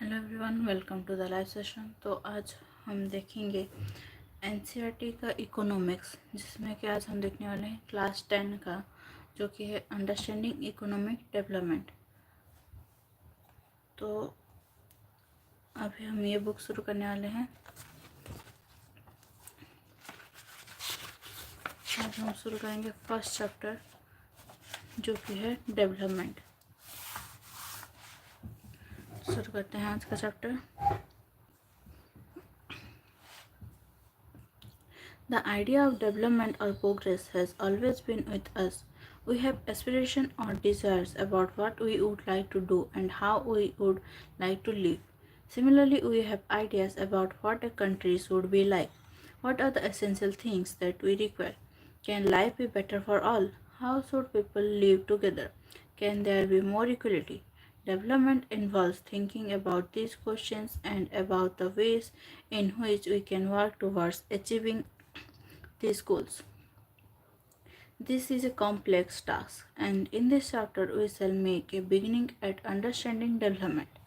Hello everyone, welcome to the live session. तो आज हम देखेंगे एनसीईआरटी का इकोनॉमिक्स, जिसमें कि आज हम देखने वाले हैं क्लास 10 का, जो कि है अंडरस्टैंडिंग इकोनॉमिक डेवलपमेंट। तो अभी हम ये बुक शुरू करने वाले हैं। आज हम शुरू करेंगे फर्स्ट चैप्टर, जो कि है डेवलपमेंट। शुरू करते हैं आज का chapter. The idea of development or progress has always been with us. We have aspirations or desires about what we would like to do and how we would like to live. Similarly, we have ideas about what a country should be like. What are the essential things that we require? Can life be better for all? How should people live together? Can there be more equality? Development involves thinking about these questions and about the ways in which we can work towards achieving these goals. This is a complex task, and in this chapter, we shall make a beginning at understanding development.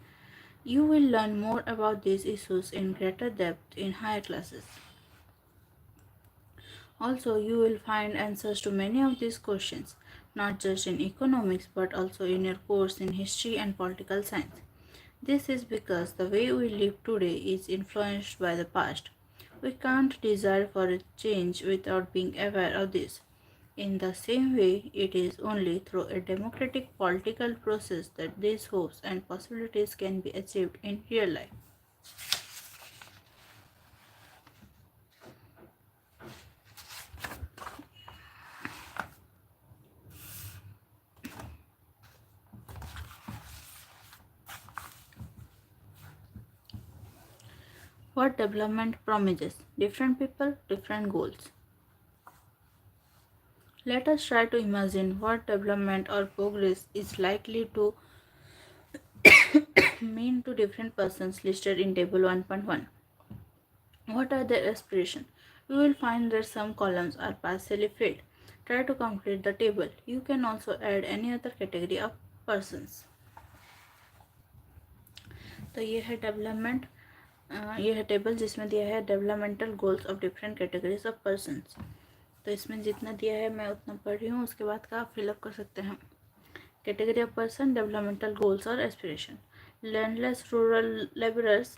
You will learn more about these issues in greater depth in higher classes. Also, you will find answers to many of these questions, not just in economics but also in your course in history and political science. This is because the way we live today is influenced by the past. We can't desire for a change without being aware of this. In the same way, it is only through a democratic political process that these hopes and possibilities can be achieved in real life. What development promises? Different people, different goals. Let us try to imagine what development or progress is likely to mean to different persons listed in table 1.1. What are their aspirations? You will find that some columns are partially filled. Try to complete the table. You can also add any other category of persons. तो ये है development, ये है table जिसमें दिया है developmental goals of different categories of persons. तो इसमें जितना दिया है मैं उतना पढ़ रही हूँ, उसके बाद का आप फिलअप कर सकते हैं। Category of person, developmental goals और aspiration. Landless rural labourers,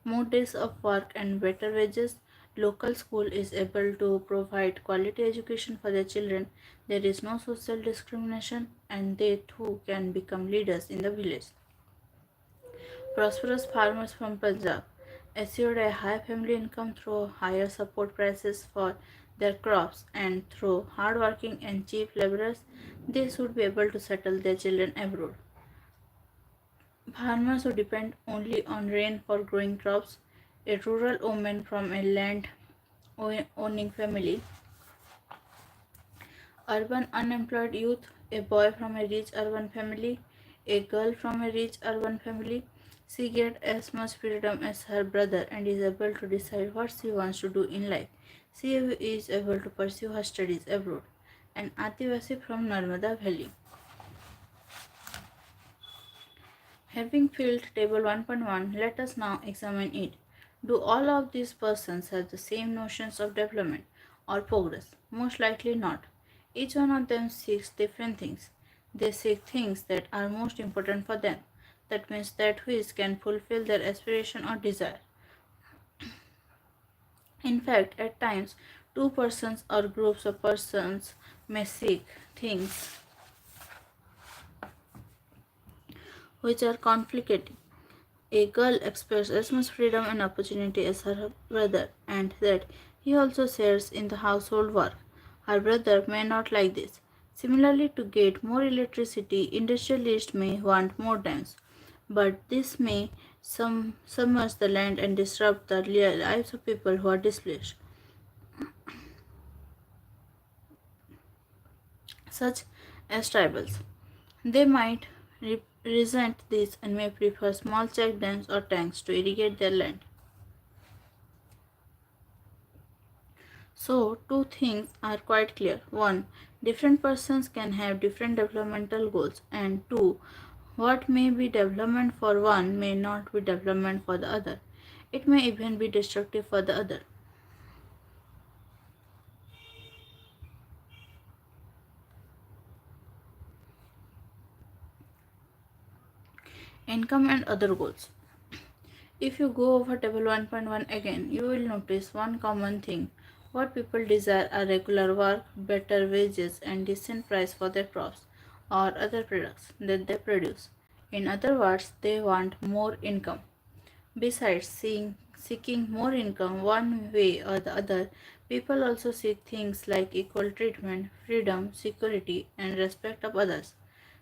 more days of work and better wages. Local school is able to provide quality education for their children. There is no social discrimination, and they too can become leaders in the village. Prosperous farmers from Punjab assured a high family income through higher support prices for their crops, and through hard-working and cheap laborers, they should be able to settle their children abroad. Farmers who depend only on rain for growing crops, a rural woman from a land-owning family, urban unemployed youth, a boy from a rich urban family, a girl from a rich urban family. She gets as much freedom as her brother and is able to decide what she wants to do in life. She is able to pursue her studies abroad. An Adivasi from Narmada Valley. Having filled table 1.1, let us now examine it. Do all of these persons have the same notions of development or progress? Most likely not. Each one of them seeks different things. They seek things that are most important for them. That means that which can fulfill their aspiration or desire. In fact, at times, two persons or groups of persons may seek things which are conflicting. A girl expects as much freedom and opportunity as her brother, and that he also shares in the household work. Her brother may not like this. Similarly, to get more electricity, industrialists may want more dams, but this may submerge the land and disrupt the lives of people who are displaced. Such as tribals. They might resent this and may prefer small check dams or tanks to irrigate their land. So, two things are quite clear. One, different persons can have different developmental goals, and two, What may be development for one may not be development for the other. It may even be destructive for the other. Income and other goals. If you go over table 1.1 again, you will notice one common thing. What people desire are regular work, better wages, and decent price for their crops or other products that they produce. In other words, they want more income. Besides seeking more income one way or the other, people also seek things like equal treatment, freedom, security, and respect of others.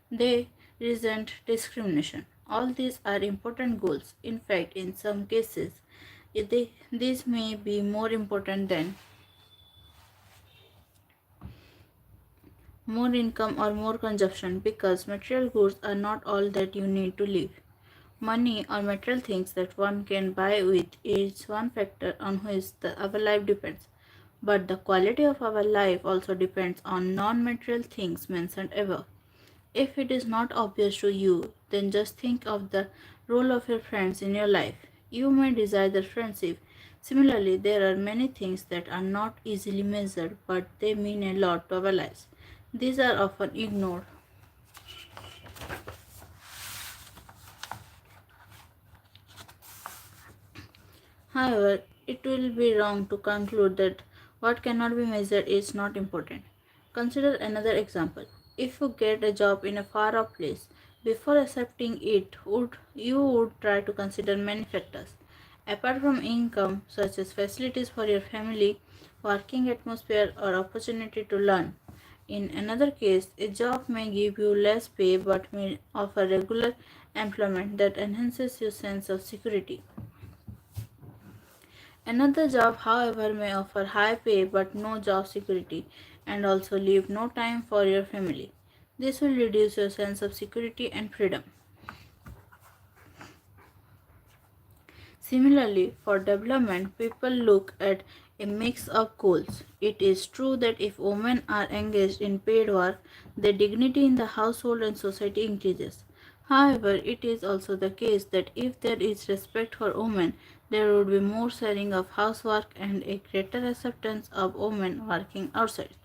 They resent discrimination. All these are important goals. In fact, in some cases, these may be more important than more income or more consumption because material goods are not all that you need to live. Money or material things that one can buy with is one factor on which our life depends. But the quality of our life also depends on non material things mentioned above. If it is not obvious to you, then just think of the role of your friends in your life. You may desire their friendship. Similarly, there are many things that are not easily measured, but they mean a lot to our lives. These are often ignored. However, it will be wrong to conclude that what cannot be measured is not important. Consider another example. If you get a job in a far off place, before accepting it, you would try to consider many factors. Apart from income, such as facilities for your family, working atmosphere, or opportunity to learn. In another case, a job may give you less pay but may offer regular employment that enhances your sense of security. Another job, however, may offer high pay but no job security and also leave no time for your family. This will reduce your sense of security and freedom. Similarly, for development, people look at a mix of goals. It is true that if women are engaged in paid work, their dignity in the household and society increases. However, it is also the case that if there is respect for women, there would be more sharing of housework and a greater acceptance of women working outside.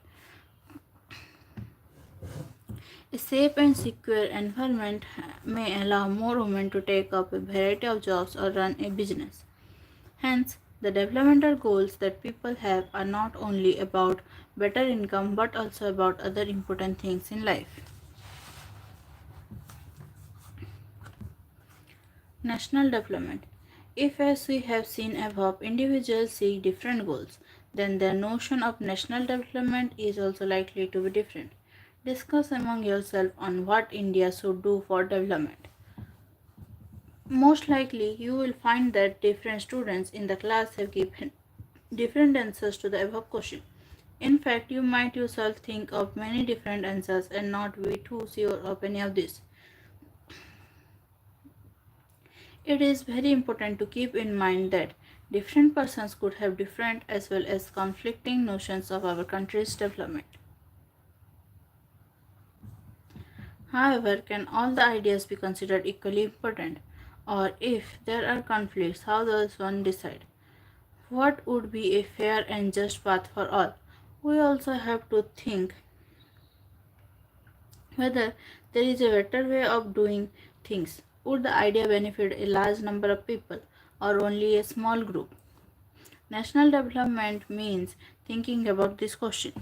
A safe and secure environment may allow more women to take up a variety of jobs or run a business. Hence, the developmental goals that people have are not only about better income but also about other important things in life. National development. If, as we have seen above, individuals seek different goals, then their notion of national development is also likely to be different. Discuss among yourself on what India should do for development. Most likely, you will find that different students in the class have given different answers to the above question. In fact, you might yourself think of many different answers and not be too sure of any of these. It is very important to keep in mind that different persons could have different as well as conflicting notions of our country's development. However, can all the ideas be considered equally important? Or if there are conflicts, how does one decide? What would be a fair and just path for all? We also have to think whether there is a better way of doing things. Would the idea benefit a large number of people or only a small group? National development means thinking about this question.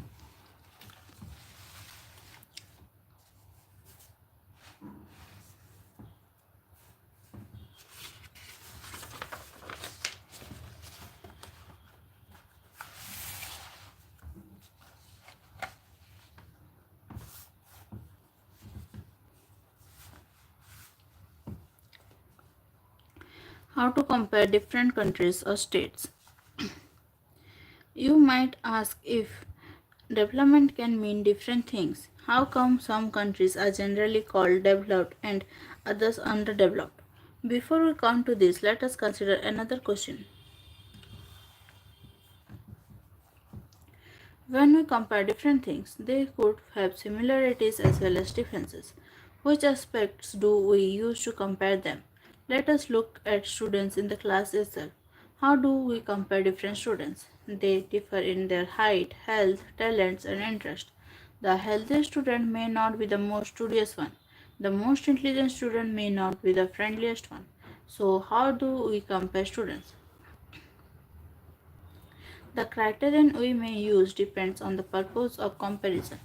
How to compare different countries or states? You might ask if development can mean different things. How come some countries are generally called developed and others underdeveloped? Before we come to this, let us consider another question. When we compare different things, they could have similarities as well as differences. Which aspects do we use to compare them? Let us look at students in the class itself. How do we compare different students? They differ in their height, health, talents, and interest. The healthiest student may not be the most studious one. The most intelligent student may not be the friendliest one. So, how do we compare students? The criterion we may use depends on the purpose of comparison.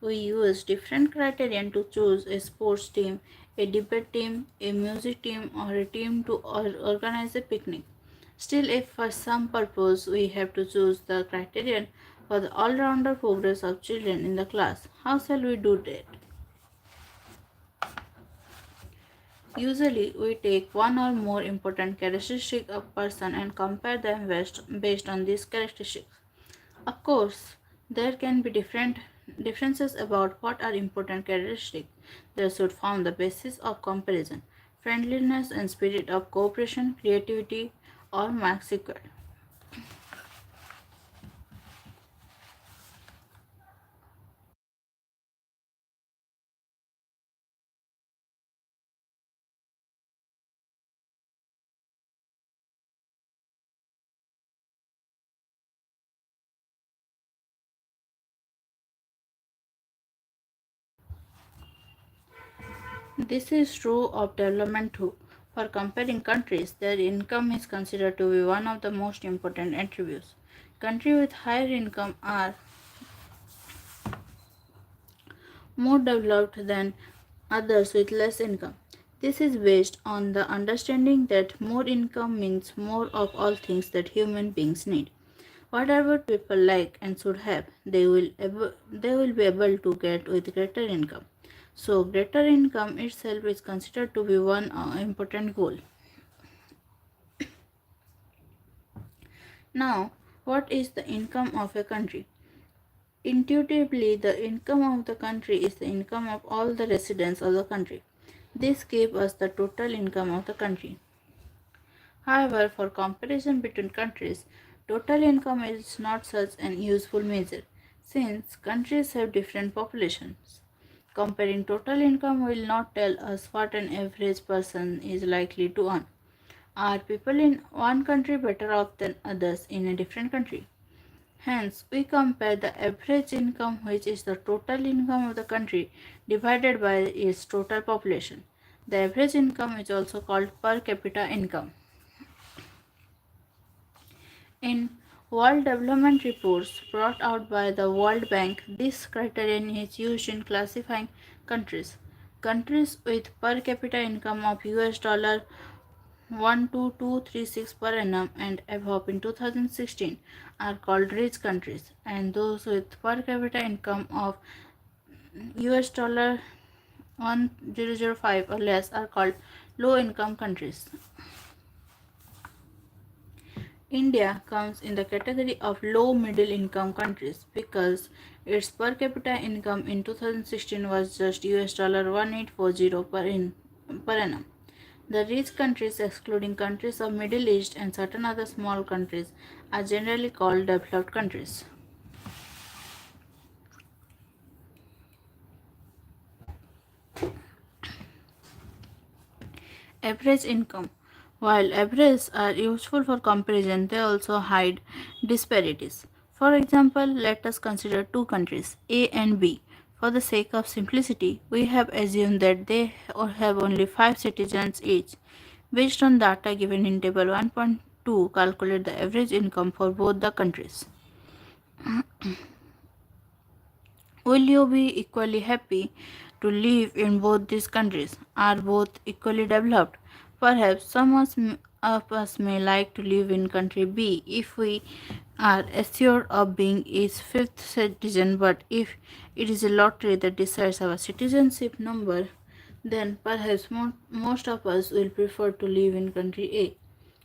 We use different criterion to choose a sports team, a debate team, a music team, or a team to organize a picnic. Still, if for some purpose we have to choose the criterion for the all-rounder progress of children in the class, how shall we do that? Usually, we take one or more important characteristics of person and compare them based on these characteristics. Of course, there can be differences about what are important characteristics that should form the basis of comparison. Friendliness and spirit of cooperation, creativity, or marks equal. This is true of development too. For comparing countries, their income is considered to be one of the most important attributes. Countries with higher income are more developed than others with less income. This is based on the understanding that more income means more of all things that human beings need. Whatever people like and should have, they will be able to get with greater income. So, greater income itself is considered to be one important goal. Now, what is the income of a country? Intuitively, the income of the country is the income of all the residents of the country. This gives us the total income of the country. However, for comparison between countries, total income is not such an useful measure since countries have different populations. Comparing total income will not tell us what an average person is likely to earn. Are people in one country better off than others in a different country? Hence, we compare the average income, which is the total income of the country, divided by its total population. The average income is also called per capita income. In World Development Reports brought out by the World Bank, this criterion is used in classifying countries. Countries with per capita income of US dollar 12236 per annum and above in 2016 are called rich countries, and those with per capita income of US dollar 1005 or less are called low income countries. India comes in the category of low middle income countries because its per capita income in 2016 was just US dollar 1840 per annum. The rich countries, excluding countries of Middle East and certain other small countries, are generally called developed countries. Average income. While averages are useful for comparison, they also hide disparities. For example, let us consider two countries, A and B. For the sake of simplicity, we have assumed that they have only 5 citizens each. Based on data given in table 1.2, calculate the average income for both the countries. Will you be equally happy to live in both these countries? Are both equally developed? Perhaps of us may like to live in country B if we are assured of being its fifth citizen, but if it is a lottery that decides our citizenship number, then perhaps most of us will prefer to live in country A.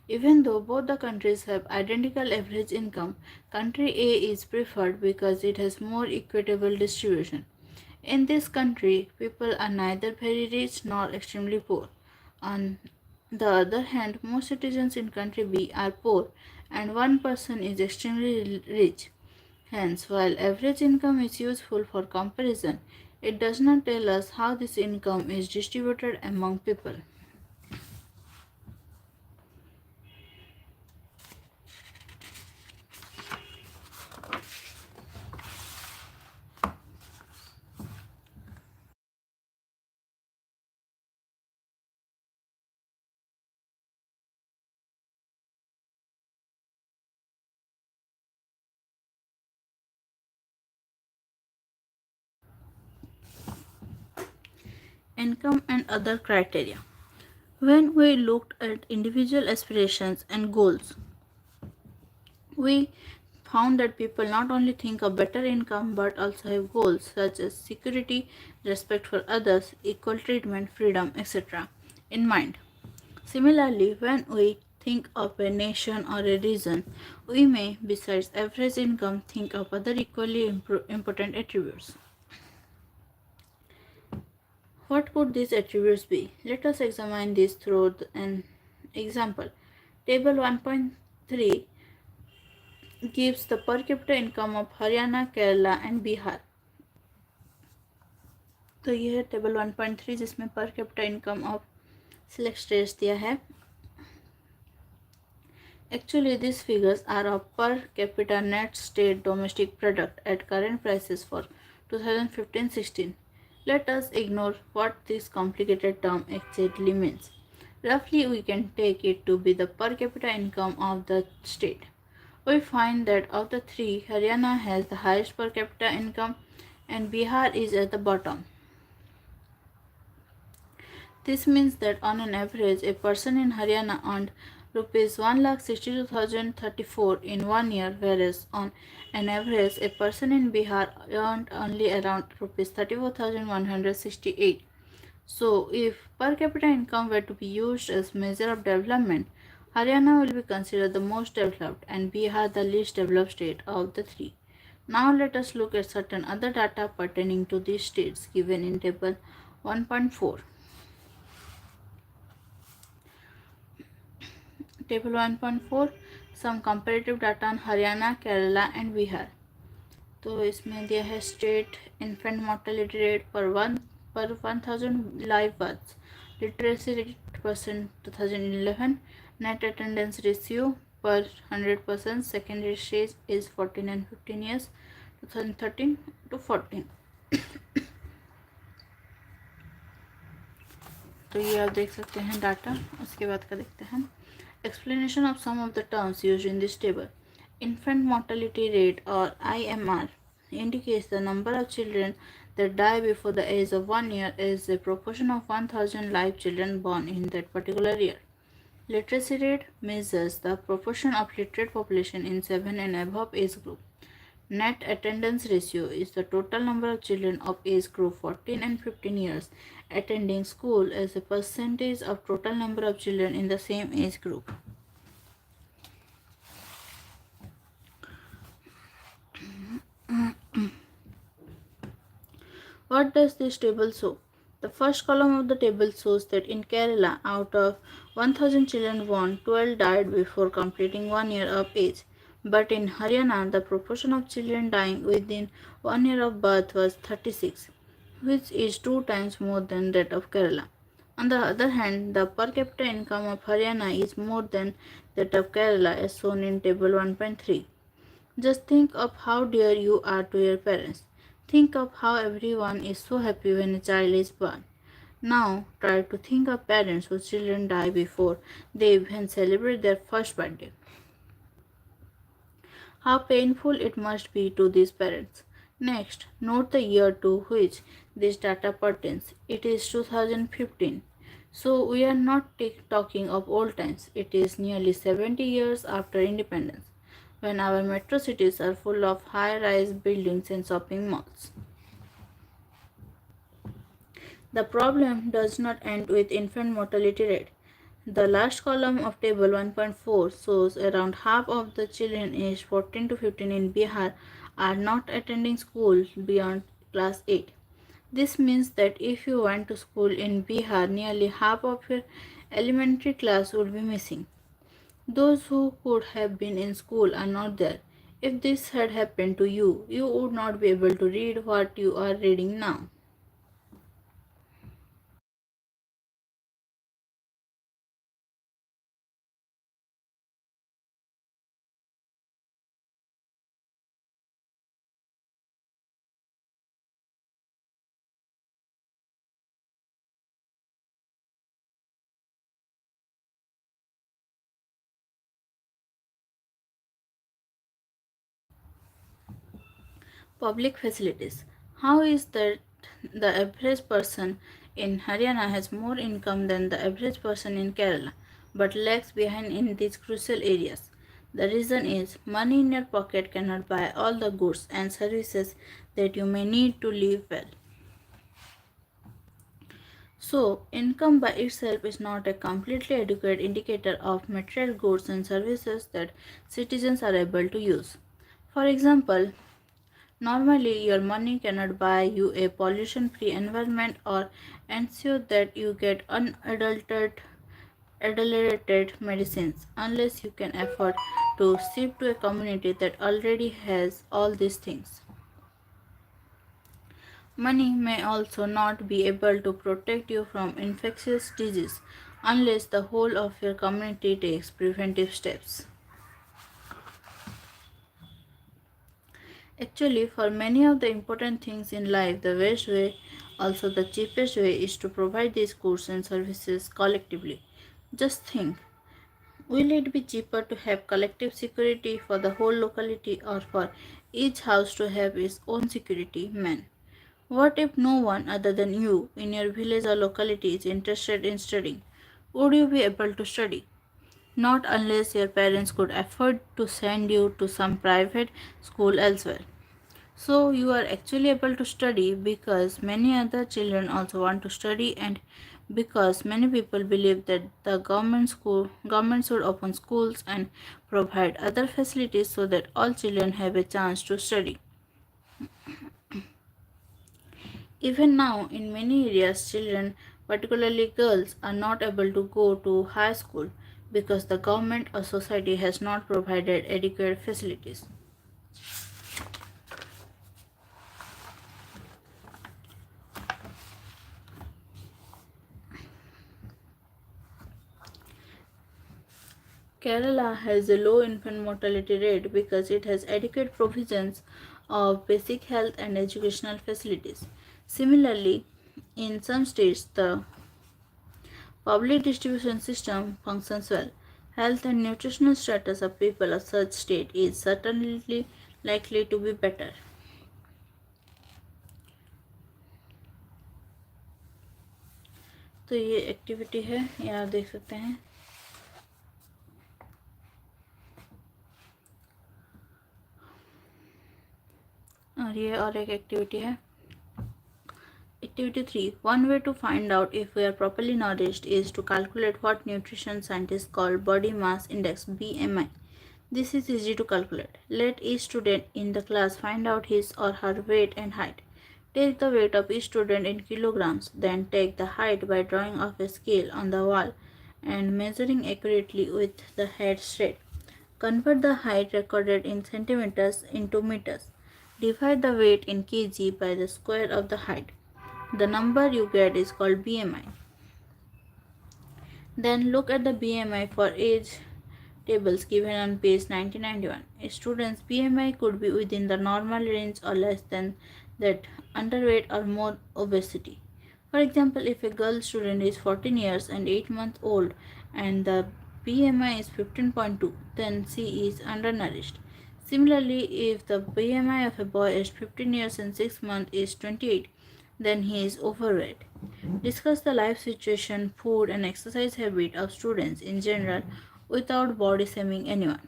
Even though both the countries have identical average income, country A is preferred because it has more equitable distribution. In this country, people are neither very rich nor extremely poor. On the other hand, most citizens in country B are poor and one person is extremely rich. Hence, while average income is useful for comparison, It does not tell us how this income is distributed among people. Income and other criteria. When we looked at individual aspirations and goals, we found that people not only think of better income but also have goals such as security, respect for others, equal treatment, freedom, etc. in mind. Similarly, when we think of a nation or a region, we may, besides average income, think of other equally important attributes. What could these attributes be? Let us examine this through an example. Table 1.3 gives the per capita income of Haryana, Kerala and Bihar. तो ये है table 1.3 जिसमें per capita income of select states दिया है. Actually, these figures are of per capita net state domestic product at current prices for 2015-16. Let us ignore what this complicated term exactly means. Roughly, we can take it to be the per capita income of the state. We find that of the three, Haryana has the highest per capita income and Bihar is at the bottom. This means that on an average, a person in Haryana earned rupees 1,62,034 in 1 year, whereas on an average, a person in Bihar earned only around rupees 34,168. So, if per capita income were to be used as measure of development, Haryana will be considered the most developed and Bihar the least developed state of the three. Now let us look at certain other data pertaining to these states given in table 1.4. Table 1.4 some comparative data on Haryana, Kerala and Bihar. तो इसमें दिया है state infant mortality rate per 1000 live births, literacy rate percent 2011, net attendance ratio per 100%, secondary stage is 14 and 15 years 2013 to 14. तो ये आप देख सकते हैं डाटा. उसके बाद का देखते हैं explanation of some of the terms used in this table. Infant mortality rate or IMR indicates the number of children that die before the age of 1 year as a proportion of 1000 live children born in that particular year. Literacy rate measures the proportion of literate population in 7 and above age group. Net attendance ratio is the total number of children of age group 14 and 15 years attending school as a percentage of total number of children in the same age group. What does this table show? The first column of the table shows that in Kerala, out of 1000 children born, 12 died before completing 1 year of age. But in Haryana, the proportion of children dying within 1 year of birth was 36, which is 2 times more than that of Kerala. On the other hand, the per capita income of Haryana is more than that of Kerala as shown in table 1.3. Just think of how dear you are to your parents. Think of how everyone is so happy when a child is born. Now try to think of parents whose children die before they even celebrate their first birthday. How painful it must be to these parents. Next, note the year to which this data pertains. It is 2015. So we are not talking of old times. It is nearly 70 years after independence, when our metro cities are full of high-rise buildings and shopping malls. The problem does not end with infant mortality rate. The last column of table 1.4 shows around half of the children aged 14 to 15 in Bihar are not attending school beyond class 8. This means that if you went to school in Bihar, nearly half of your elementary class would be missing. Those who could have been in school are not there. If this had happened to you, you would not be able to read what you are reading now. Public facilities. How is that the average person in Haryana has more income than the average person in Kerala but lags behind in these crucial areas? The reason is money in your pocket cannot buy all the goods and services that you may need to live well. So, income by itself is not a completely adequate indicator of material goods and services that citizens are able to use. For example, normally, your money cannot buy you a pollution free environment or ensure that you get adulterated medicines unless you can afford to ship to a community that already has all these things. Money may also not be able to protect you from infectious disease unless the whole of your community takes preventive steps. Actually, for many of the important things in life, the best way, also the cheapest way, is to provide these goods and services collectively. Just think, will it be cheaper to have collective security for the whole locality or for each house to have its own security man? What if no one other than you in your village or locality is interested in studying? Would you be able to study? Not unless your parents could afford to send you to some private school elsewhere. So you are actually able to study because many other children also want to study and because many people believe that the government should open schools and provide other facilities so that all children have a chance to study. Even now in many areas children, particularly girls, are not able to go to high school because the government or society has not provided adequate facilities. Kerala has a low infant mortality rate because it has adequate provisions of basic health and educational facilities. Similarly, in some states, the public distribution system functions well. Health and nutritional status of people of such state is certainly likely to be better. तो ये activity है, ये आप देख सकते हैं. और ये और एक एक्टिविटी है. Activity 3. One way to find out if we are properly nourished is to calculate what nutrition scientists call body mass index BMI. This is easy to calculate. Let each student in the class find out his or her weight and height. Take the weight of each student in kilograms, then take the height by drawing off a scale on the wall and measuring accurately with the head straight. Convert the height recorded in centimeters into meters. Divide the weight in kg by the square of the height. The number you get is called BMI. Then look at the BMI for age tables given on page 1991. A student's BMI could be within the normal range or less than that, underweight or more obesity. For example, if a girl student is 14 years and 8 months old and the BMI is 15.2, then she is undernourished. Similarly, if the BMI of a boy aged 15 years and 6 months is 28, then he is overweight. Discuss the life situation, food, and exercise habit of students in general without body shaming anyone.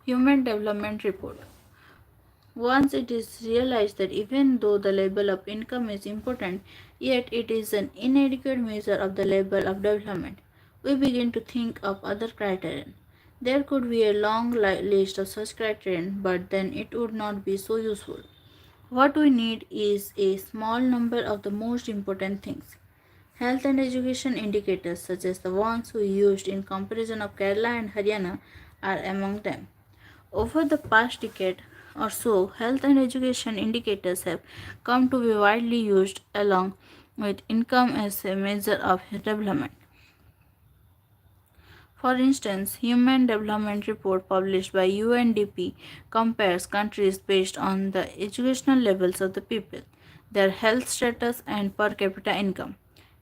Human Development Report. Once it is realized that even though the level of income is important, yet it is an inadequate measure of the level of development, we begin to think of other criterion. There could be a long list of such criterion, but then it would not be so useful. What we need is a small number of the most important things. Health and education indicators, such as the ones we used in comparison of Kerala and Haryana, are among them. Over the past decade or so, health and education indicators have come to be widely used along with income as a measure of development. For instance, Human Development Report published by UNDP compares countries based on the educational levels of the people, their health status and per capita income.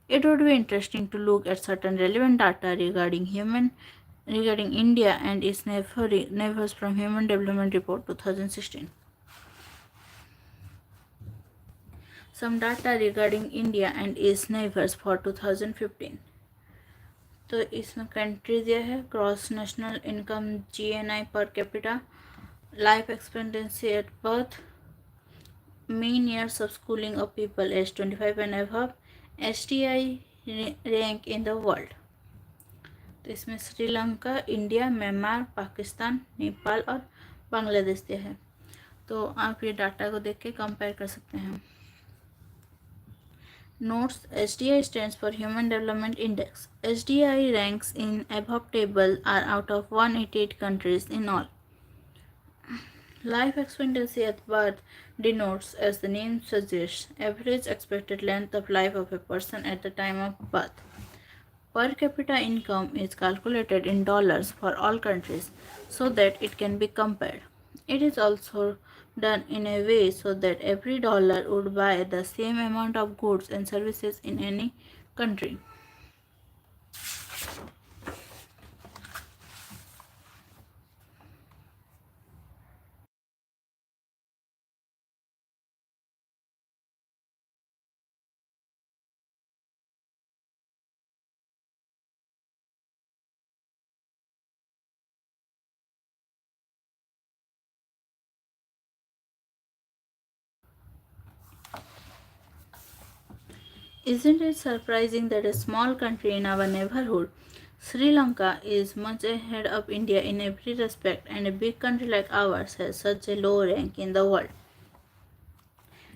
It would be interesting to look at certain relevant data regarding human regarding India and its neighbors from Human Development Report 2016. Some data regarding India and its neighbors for 2015. तो इसमें country दिया है gross national income GNI per capita, life expectancy at birth, mean years of schooling of people aged 25 and above, STI rank in the world. तो इसमें Sri Lanka, India, Myanmar, Pakistan, Nepal और बांग्लादेश दिया है। तो आप ये डाटा को देख के कंपेयर कर सकते हैं। Notes: SDI stands for Human Development Index. SDI ranks in above table are out of 188 countries in all. Life expectancy at birth denotes, as the name suggests, average expected length of life of a person at the time of birth. Per capita income is calculated in dollars for all countries so that it can be compared. It is also done in a way so that every dollar would buy the same amount of goods and services in any country. Isn't it surprising that a small country in our neighborhood, Sri Lanka, is much ahead of India in every respect, and a big country like ours has such a low rank in the world?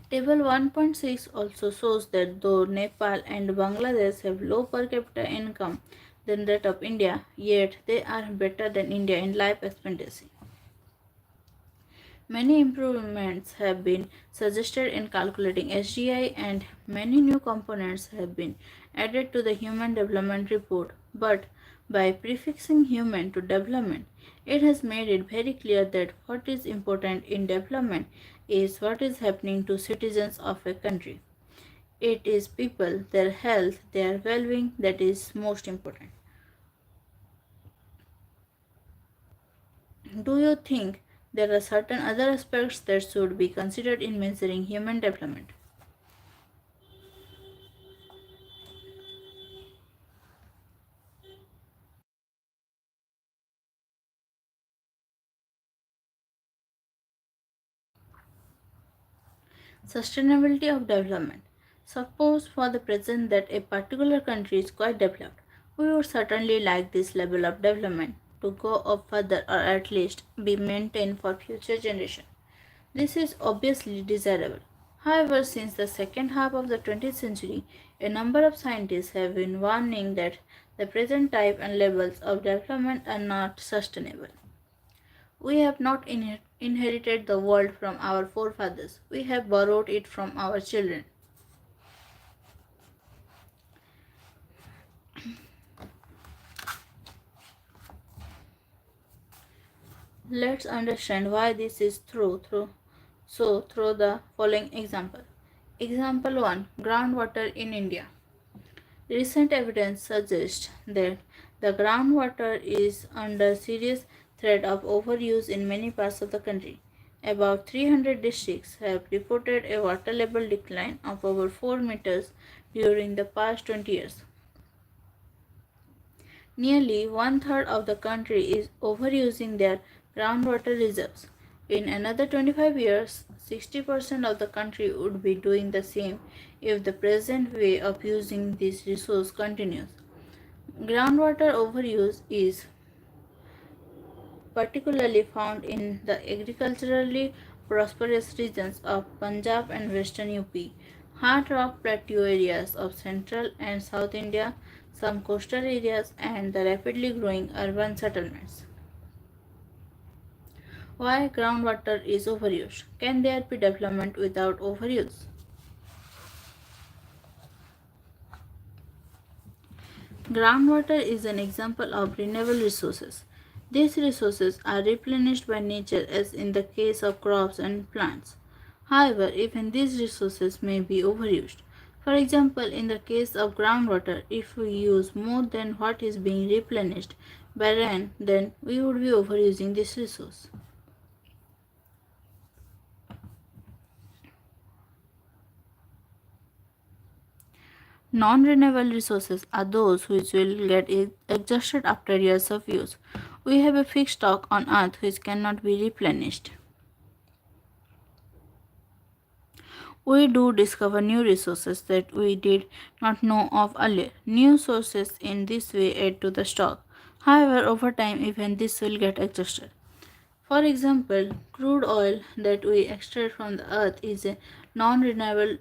Table 1.6 also shows that though Nepal and Bangladesh have low per capita income than that of India, yet they are better than India in life expectancy. Many improvements have been suggested in calculating SDI, and many new components have been added to the Human Development Report. But by prefixing human to development, it has made it very clear that what is important in development is what is happening to citizens of a country. It is people, their health, their well-being that is most important. Do you think there are certain other aspects that should be considered in measuring human development? Sustainability of development. Suppose for the present that a particular country is quite developed. We would certainly like this level of development to go up further, or at least be maintained for future generations. This is obviously desirable. However, since the second half of the 20th century, a number of scientists have been warning that the present type and levels of development are not sustainable. We have not inherited the world from our forefathers, we have borrowed it from our children. Let's understand why this is through the following example. Example 1: groundwater in India. Recent evidence suggests that the groundwater is under serious threat of overuse in many parts of the country. About 300 districts have reported a water level decline of over 4 meters during the past 20 years. Nearly one-third of the country is overusing their groundwater reserves. In another 25 years, 60% of the country would be doing the same if the present way of using this resource continues. Groundwater overuse is particularly found in the agriculturally prosperous regions of Punjab and western UP, hard rock plateau areas of central and south India, some coastal areas, and the rapidly growing urban settlements. Why groundwater is overused? Can there be development without overuse? Groundwater is an example of renewable resources. These resources are replenished by nature, as in the case of crops and plants. However, even these resources may be overused. For example, in the case of groundwater, if we use more than what is being replenished, barren, then we would be overusing this resource. Non-renewable resources are those which will get exhausted after years of use. We have a fixed stock on earth which cannot be replenished. We do discover new resources that we did not know of earlier. New sources in this way add to the stock. However, over time, even this will get exhausted. For example, crude oil that we extract from the earth is a non-renewable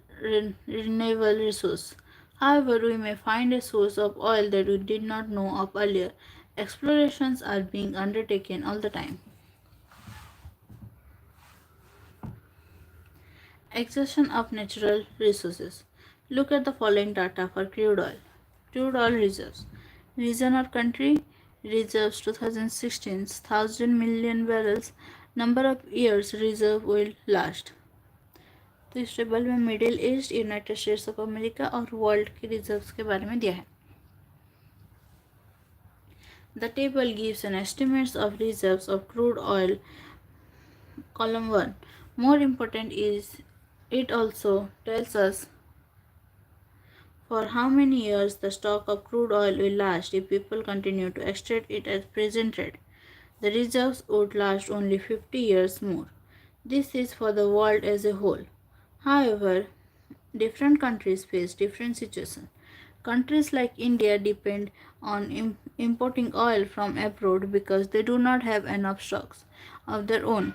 resource. However, we may find a source of oil that we did not know of earlier. Explorations are being undertaken all the time. Exhaustion of natural resources. Look at the following data for crude oil. Crude oil reserves. Region or country reserves 2016 1,000 million barrels. Number of years reserve will last. तो इस table में middle east, United states of America और world की reserves के बारे में दिया है. The table gives an estimates of reserves of crude oil. Column 1. More important is it also tells us for how many years the stock of crude oil will last if people continue to extract it at present rate. The reserves would last only 50 years more. This is for the world as a whole. However, different countries face different situations. Countries like India depend on importing oil from abroad because they do not have enough stocks of their own.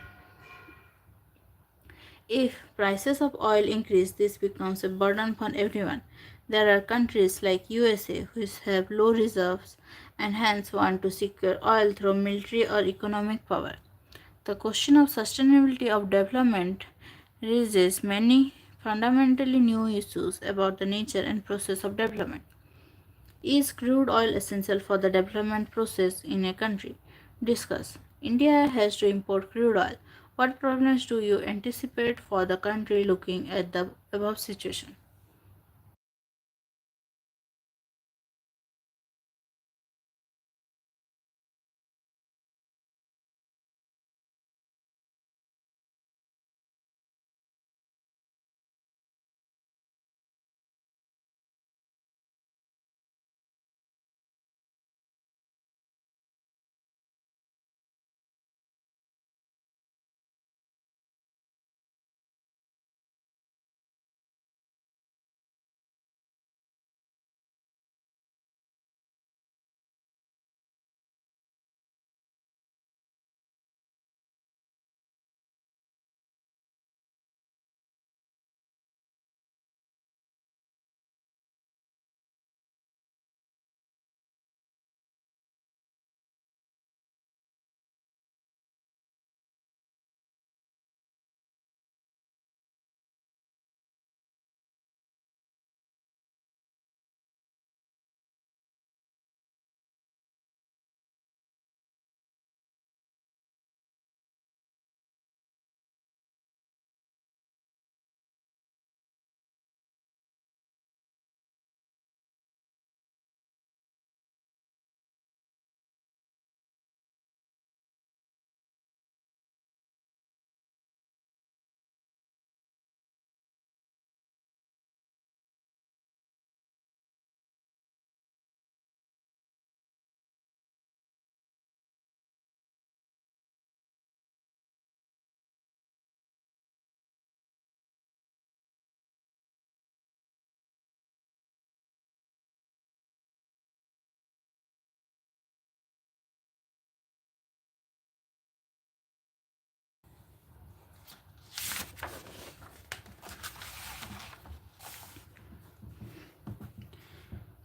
If prices of oil increase, this becomes a burden for everyone. There are countries like USA which have low reserves and hence want to secure oil through military or economic power. The question of sustainability of development raises many fundamentally new issues about the nature and process of development. Is crude oil essential for the development process in a country? Discuss. India has to import crude oil. What problems do you anticipate for the country looking at the above situation?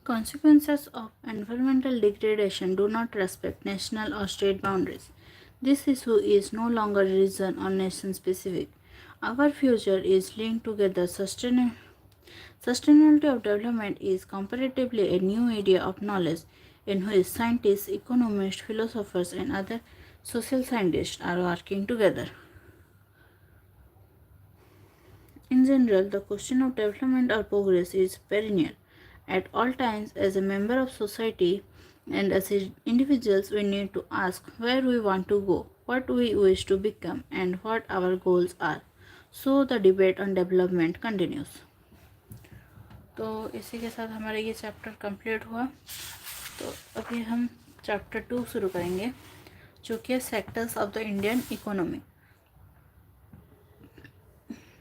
Consequences of environmental degradation do not respect national or state boundaries. This issue is no longer region or nation specific. Our future is linked together. Sustainability of development is comparatively a new area of knowledge in which scientists, economists, philosophers, and other social scientists are working together. In general, the question of development or progress is perennial. At all times, as a member of society, And as individuals, we need to ask where we want to go, what we wish to become, and what our goals are. So the debate on development continues. तो इसी के साथ हमारा ये chapter complete हुआ। तो अभी हम चैप्टर 2 शुरू करेंगे, जो कि है sectors of the Indian economy.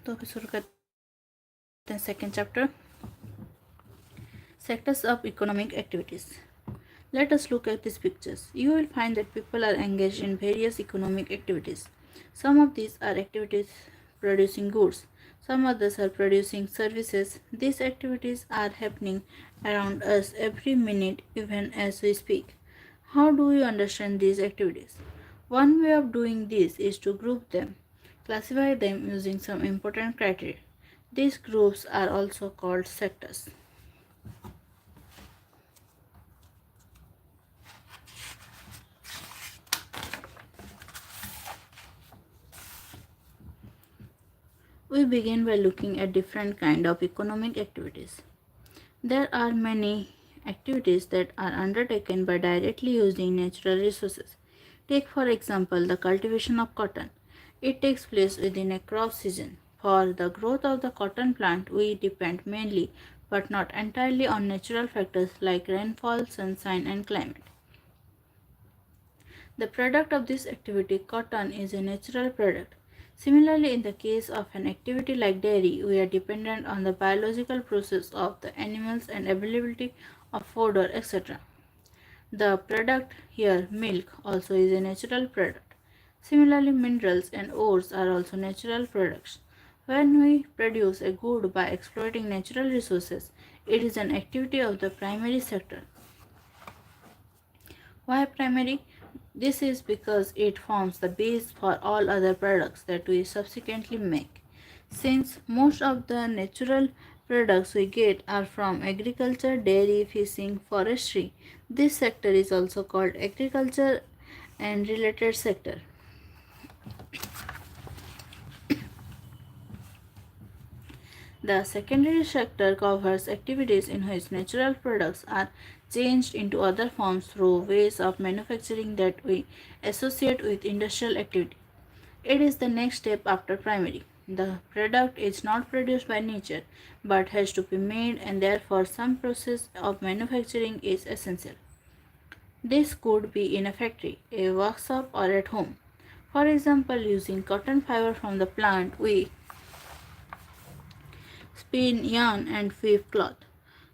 तो अभी शुरू करते हैं second chapter, sectors of economic activities. Let us look at these pictures. You will find that people are engaged in various economic activities. Some of these are activities producing goods, some others are producing services. These activities are happening around us every minute, even as we speak. How do you understand these activities? One way of doing this is to group them, classify them using some important criteria. These groups are also called sectors. We begin by looking at different kinds of economic activities. There are many activities that are undertaken by directly using natural resources. Take for example the cultivation of cotton. It takes place within a crop season. For the growth of the cotton plant, we depend mainly but not entirely on natural factors like rainfall, sunshine, and climate. The product of this activity, cotton, is a natural product. Similarly, in the case of an activity like dairy, we are dependent on the biological process of the animals and availability of fodder, etc. The product here, milk, also is a natural product. Similarly, minerals and ores are also natural products. When we produce a good by exploiting natural resources, it is an activity of the primary sector. Why primary? This is because it forms the base for all other products that we subsequently make. Since most of the natural products we get are from agriculture, dairy, fishing, forestry, this sector is also called agriculture and related sector. The secondary sector covers activities in which natural products are changed into other forms through ways of manufacturing that we associate with industrial activity. It is the next step after primary. The product is not produced by nature but has to be made, and therefore some process of manufacturing is essential. This could be in a factory, a workshop, or at home. For example, using cotton fiber from the plant, we spin yarn and weave cloth.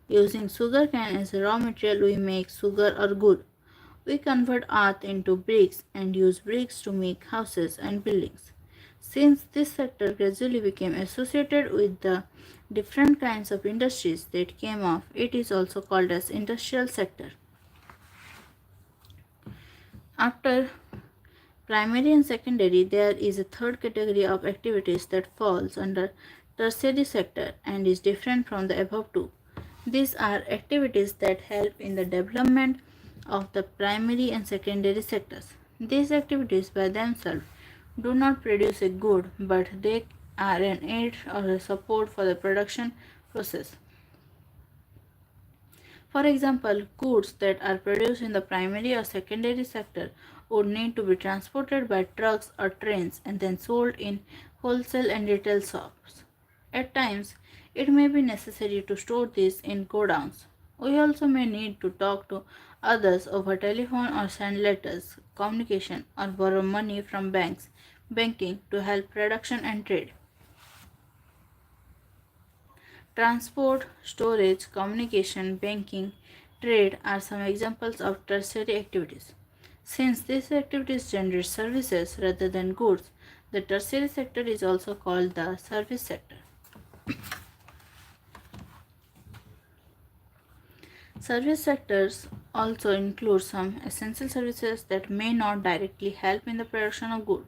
Using sugarcane as a raw material, we make sugar or gur. We convert earth into bricks and use bricks to make houses and buildings. Since this sector gradually became associated with the different kinds of industries that came off, it is also called as industrial sector. After primary and secondary, there is a third category of activities that falls under tertiary sector and is different from the above two. These are activities that help in the development of the primary and secondary sectors. These activities by themselves do not produce a good, but they are an aid or a support for the production process. For example, goods that are produced in the primary or secondary sector would need to be transported by trucks or trains and then sold in wholesale and retail shops. At times, it may be necessary to store these in godowns. We also may need to talk to others over telephone or send letters, communication, or borrow money from banking to help production and trade. Transport, storage, communication, banking, trade are some examples of tertiary activities. Since these activities generate services rather than goods, the tertiary sector is also called the service sector. Service sectors also include some essential services that may not directly help in the production of goods.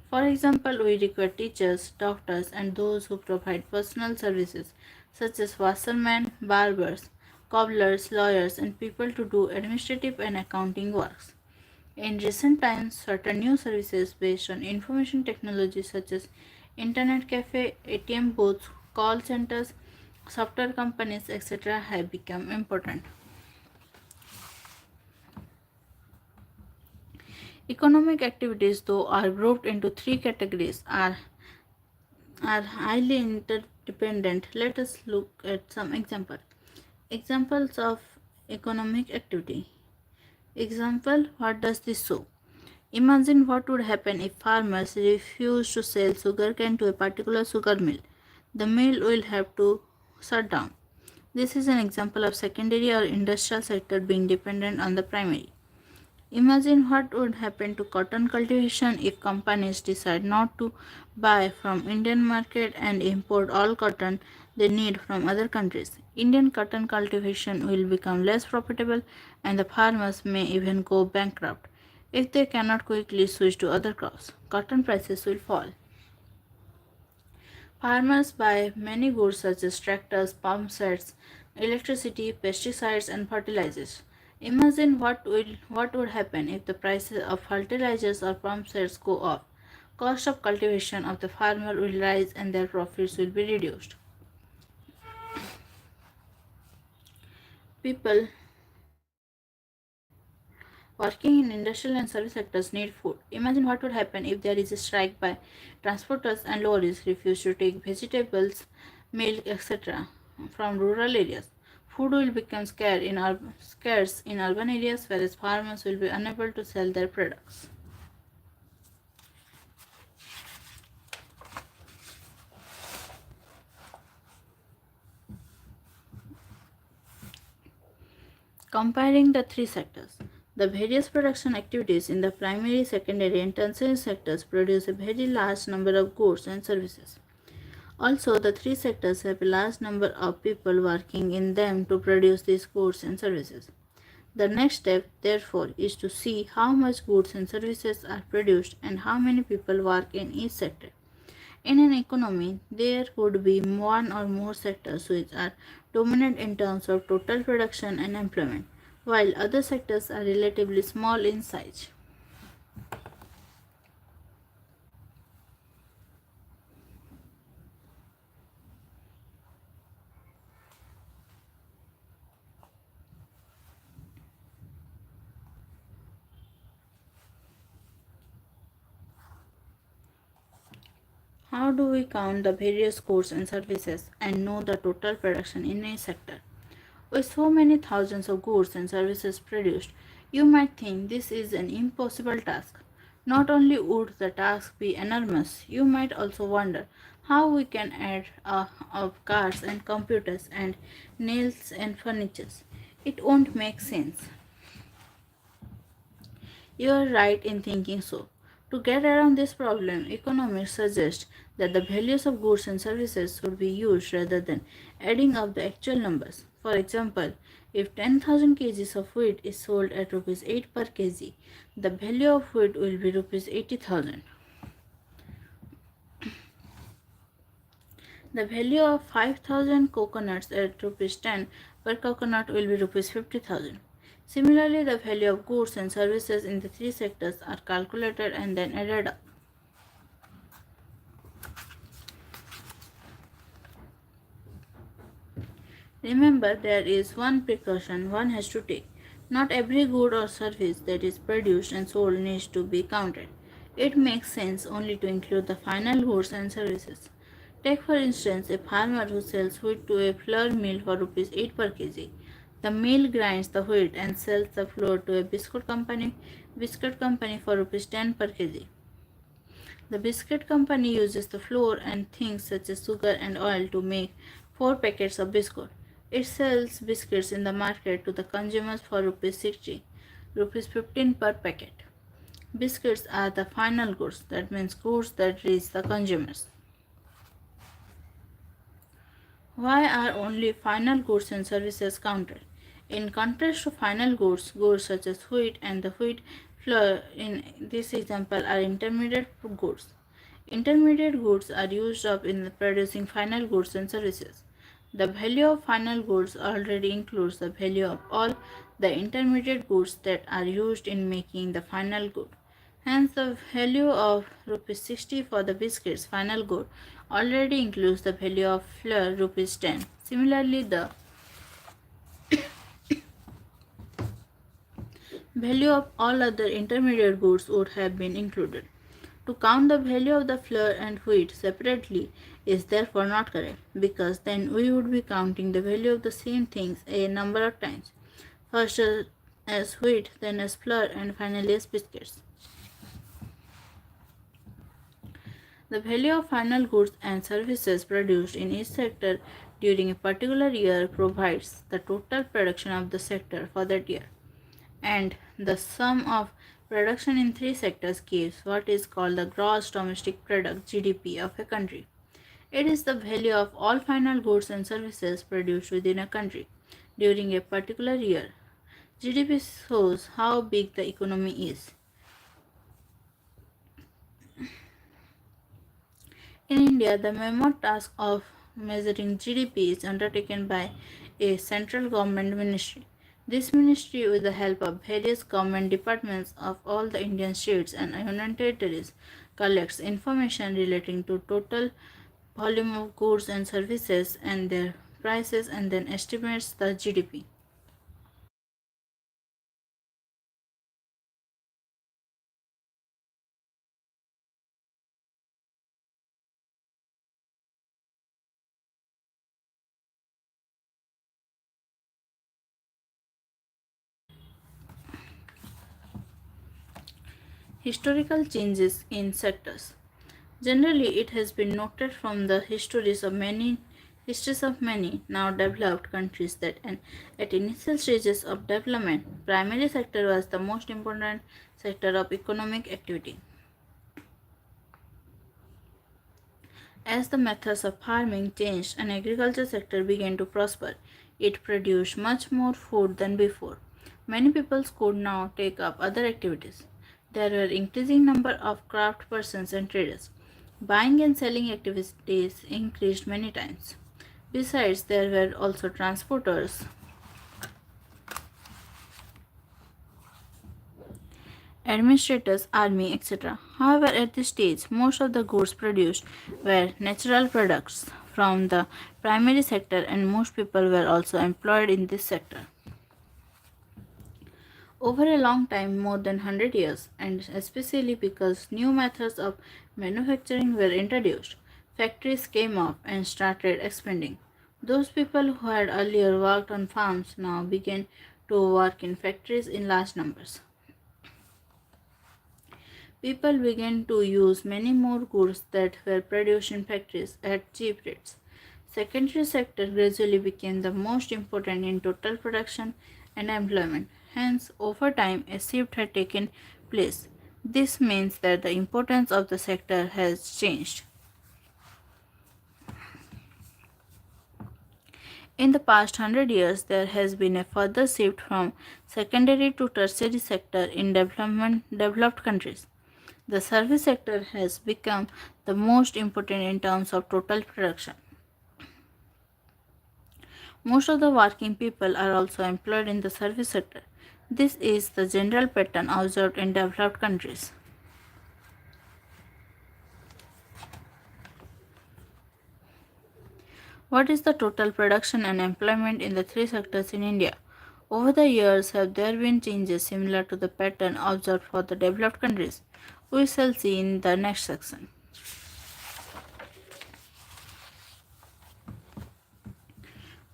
For example, we require teachers, doctors, and those who provide personal services such as washermen, barbers, cobblers, lawyers, and people to do administrative and accounting works. In recent times, certain new services based on information technology such as internet cafe, ATM booths, call centers, software companies, etc. have become important. Economic activities, though, are grouped into three categories are highly interdependent. Let us look at some examples. Examples of economic activity. Example, what does this show? Imagine what would happen if farmers refuse to sell sugarcane to a particular sugar mill. The mill will have to shut down. This is an example of secondary or industrial sector being dependent on the primary. Imagine what would happen to cotton cultivation if companies decide not to buy from Indian market and import all cotton they need from other countries. Indian cotton cultivation will become less profitable and the farmers may even go bankrupt. If they cannot quickly switch to other crops, cotton prices will fall. Farmers buy many goods such as tractors, pump sets, electricity, pesticides, and fertilizers. Imagine what would happen if the prices of fertilizers or pump sets go up. Cost of cultivation of the farmer will rise and their profits will be reduced. People working in industrial and service sectors need food. Imagine what would happen if there is a strike by transporters and lorries refuse to take vegetables, milk, etc. from rural areas. Food will become scarce in urban areas, whereas farmers will be unable to sell their products. Comparing the three sectors. The various production activities in the primary, secondary, and tertiary sectors produce a very large number of goods and services. Also, the three sectors have a large number of people working in them to produce these goods and services. The next step, therefore, is to see how much goods and services are produced and how many people work in each sector. In an economy, there could be one or more sectors which are dominant in terms of total production and employment, while other sectors are relatively small in size. How do we count the various goods and services and know the total production in a sector? With so many thousands of goods and services produced, you might think this is an impossible task. Not only would the task be enormous, you might also wonder how we can add up cars and computers and nails and furniture. It won't make sense. You are right in thinking so. To get around this problem, economists suggest that the values of goods and services should be used rather than adding up the actual numbers. For example, if 10,000 kgs of wheat is sold at rupees 8 per kg, the value of wheat will be rupees 80,000. The value of 5,000 coconuts at rupees 10 per coconut will be rupees 50,000. Similarly, the value of goods and services in the three sectors are calculated and then added up. Remember, there is one precaution one has to take. Not every good or service that is produced and sold needs to be counted. It makes sense only to include the final goods and services. Take for instance a farmer who sells wheat to a flour mill for rupees 8 per kg. The mill grinds the wheat and sells the flour to a biscuit company for rupees 10 per kg. The biscuit company uses the flour and things such as sugar and oil to make 4 packets of biscuit. It sells biscuits in the market to the consumers for rupees 60, rupees 15 per packet. Biscuits are the final goods, that means goods that reach the consumers. Why are only final goods and services counted? In contrast to final goods, goods such as wheat and the wheat flour in this example are intermediate goods. Intermediate goods are used up in producing final goods and services. The value of final goods already includes the value of all the intermediate goods that are used in making the final good. Hence, the value of rupees 60 for the biscuits final good already includes the value of flour rupees 10. Similarly, the value of all other intermediate goods would have been included. To count the value of the flour and wheat separately is therefore not correct, because then we would be counting the value of the same things a number of times, first as wheat, then as flour, and finally as biscuits. The value of final goods and services produced in each sector during a particular year provides the total production of the sector for that year, and the sum of production in three sectors gives what is called the gross domestic product (GDP) of a country. It is the value of all final goods and services produced within a country during a particular year. GDP shows how big the economy is. In India, the mammoth task of measuring GDP is undertaken by a central government ministry. This ministry, with the help of various government departments of all the Indian states and union territories, collects information relating to total volume of goods and services and their prices and then estimates the GDP. Historical changes in sectors. Generally, it has been noted from the histories of many now developed countries that at initial stages of development, primary sector was the most important sector of economic activity. As the methods of farming changed and agriculture sector began to prosper, it produced much more food than before. Many people could now take up other activities. There were increasing number of craft persons and traders. Buying and selling activities increased many times. Besides, there were also transporters, administrators, army, etc. However, at this stage, most of the goods produced were natural products from the primary sector, and most people were also employed in this sector. Over a long time, more than 100 years, and especially because new methods of manufacturing were introduced, factories came up and started expanding. Those people who had earlier worked on farms now began to work in factories in large numbers. People began to use many more goods that were produced in factories at cheap rates. Secondary sector gradually became the most important in total production and employment. Hence, over time, a shift had taken place. This means that the importance of the sector has changed. In the past 100 years, there has been a further shift from secondary to tertiary sector in developed countries. The service sector has become the most important in terms of total production. Most of the working people are also employed in the service sector. This is the general pattern observed in developed countries. What is the total production and employment in the three sectors in India? Over the years, have there been changes similar to the pattern observed for the developed countries? We shall see in the next section.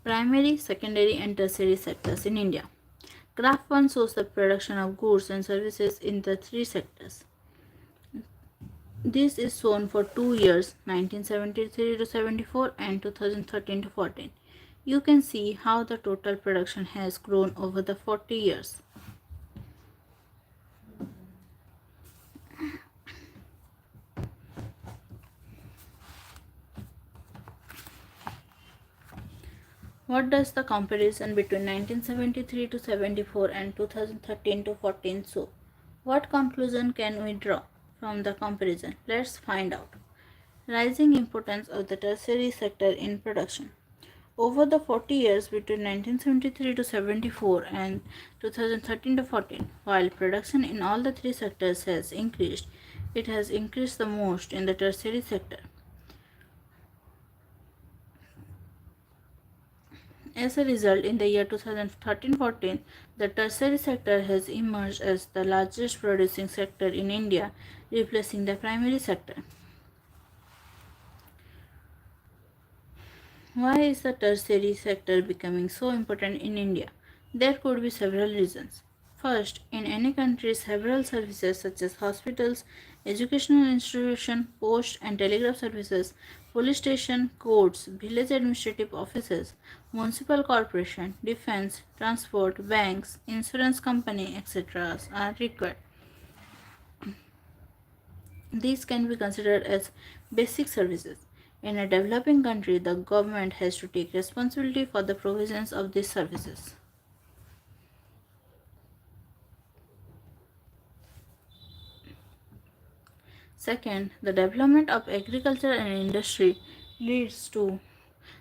Primary, secondary, and tertiary sectors in India. Graph 1 shows the production of goods and services in the three sectors. This is shown for 2 years, 1973 to 74 and 2013 to 14. You can see how the total production has grown over the 40 years. What does the comparison between 1973 to 74 and 2013 to 14 show? What conclusion can we draw from the comparison? Let's find out. Rising importance of the tertiary sector in production. Over the 40 years between 1973 to 74 and 2013 to 14, while production in all the three sectors has increased, it has increased the most in the tertiary sector. As a result, in the year 2013-14, the tertiary sector has emerged as the largest producing sector in India, replacing the primary sector. Why is the tertiary sector becoming so important in India? There could be several reasons. First, in any country, several services such as hospitals, educational institutions, post and telegraph services, police station, courts, village administrative offices, municipal corporation, defense, transport, banks, insurance company, etc. are required. These can be considered as basic services. In a developing country, the government has to take responsibility for the provisions of these services. Second, the development of agriculture and industry leads to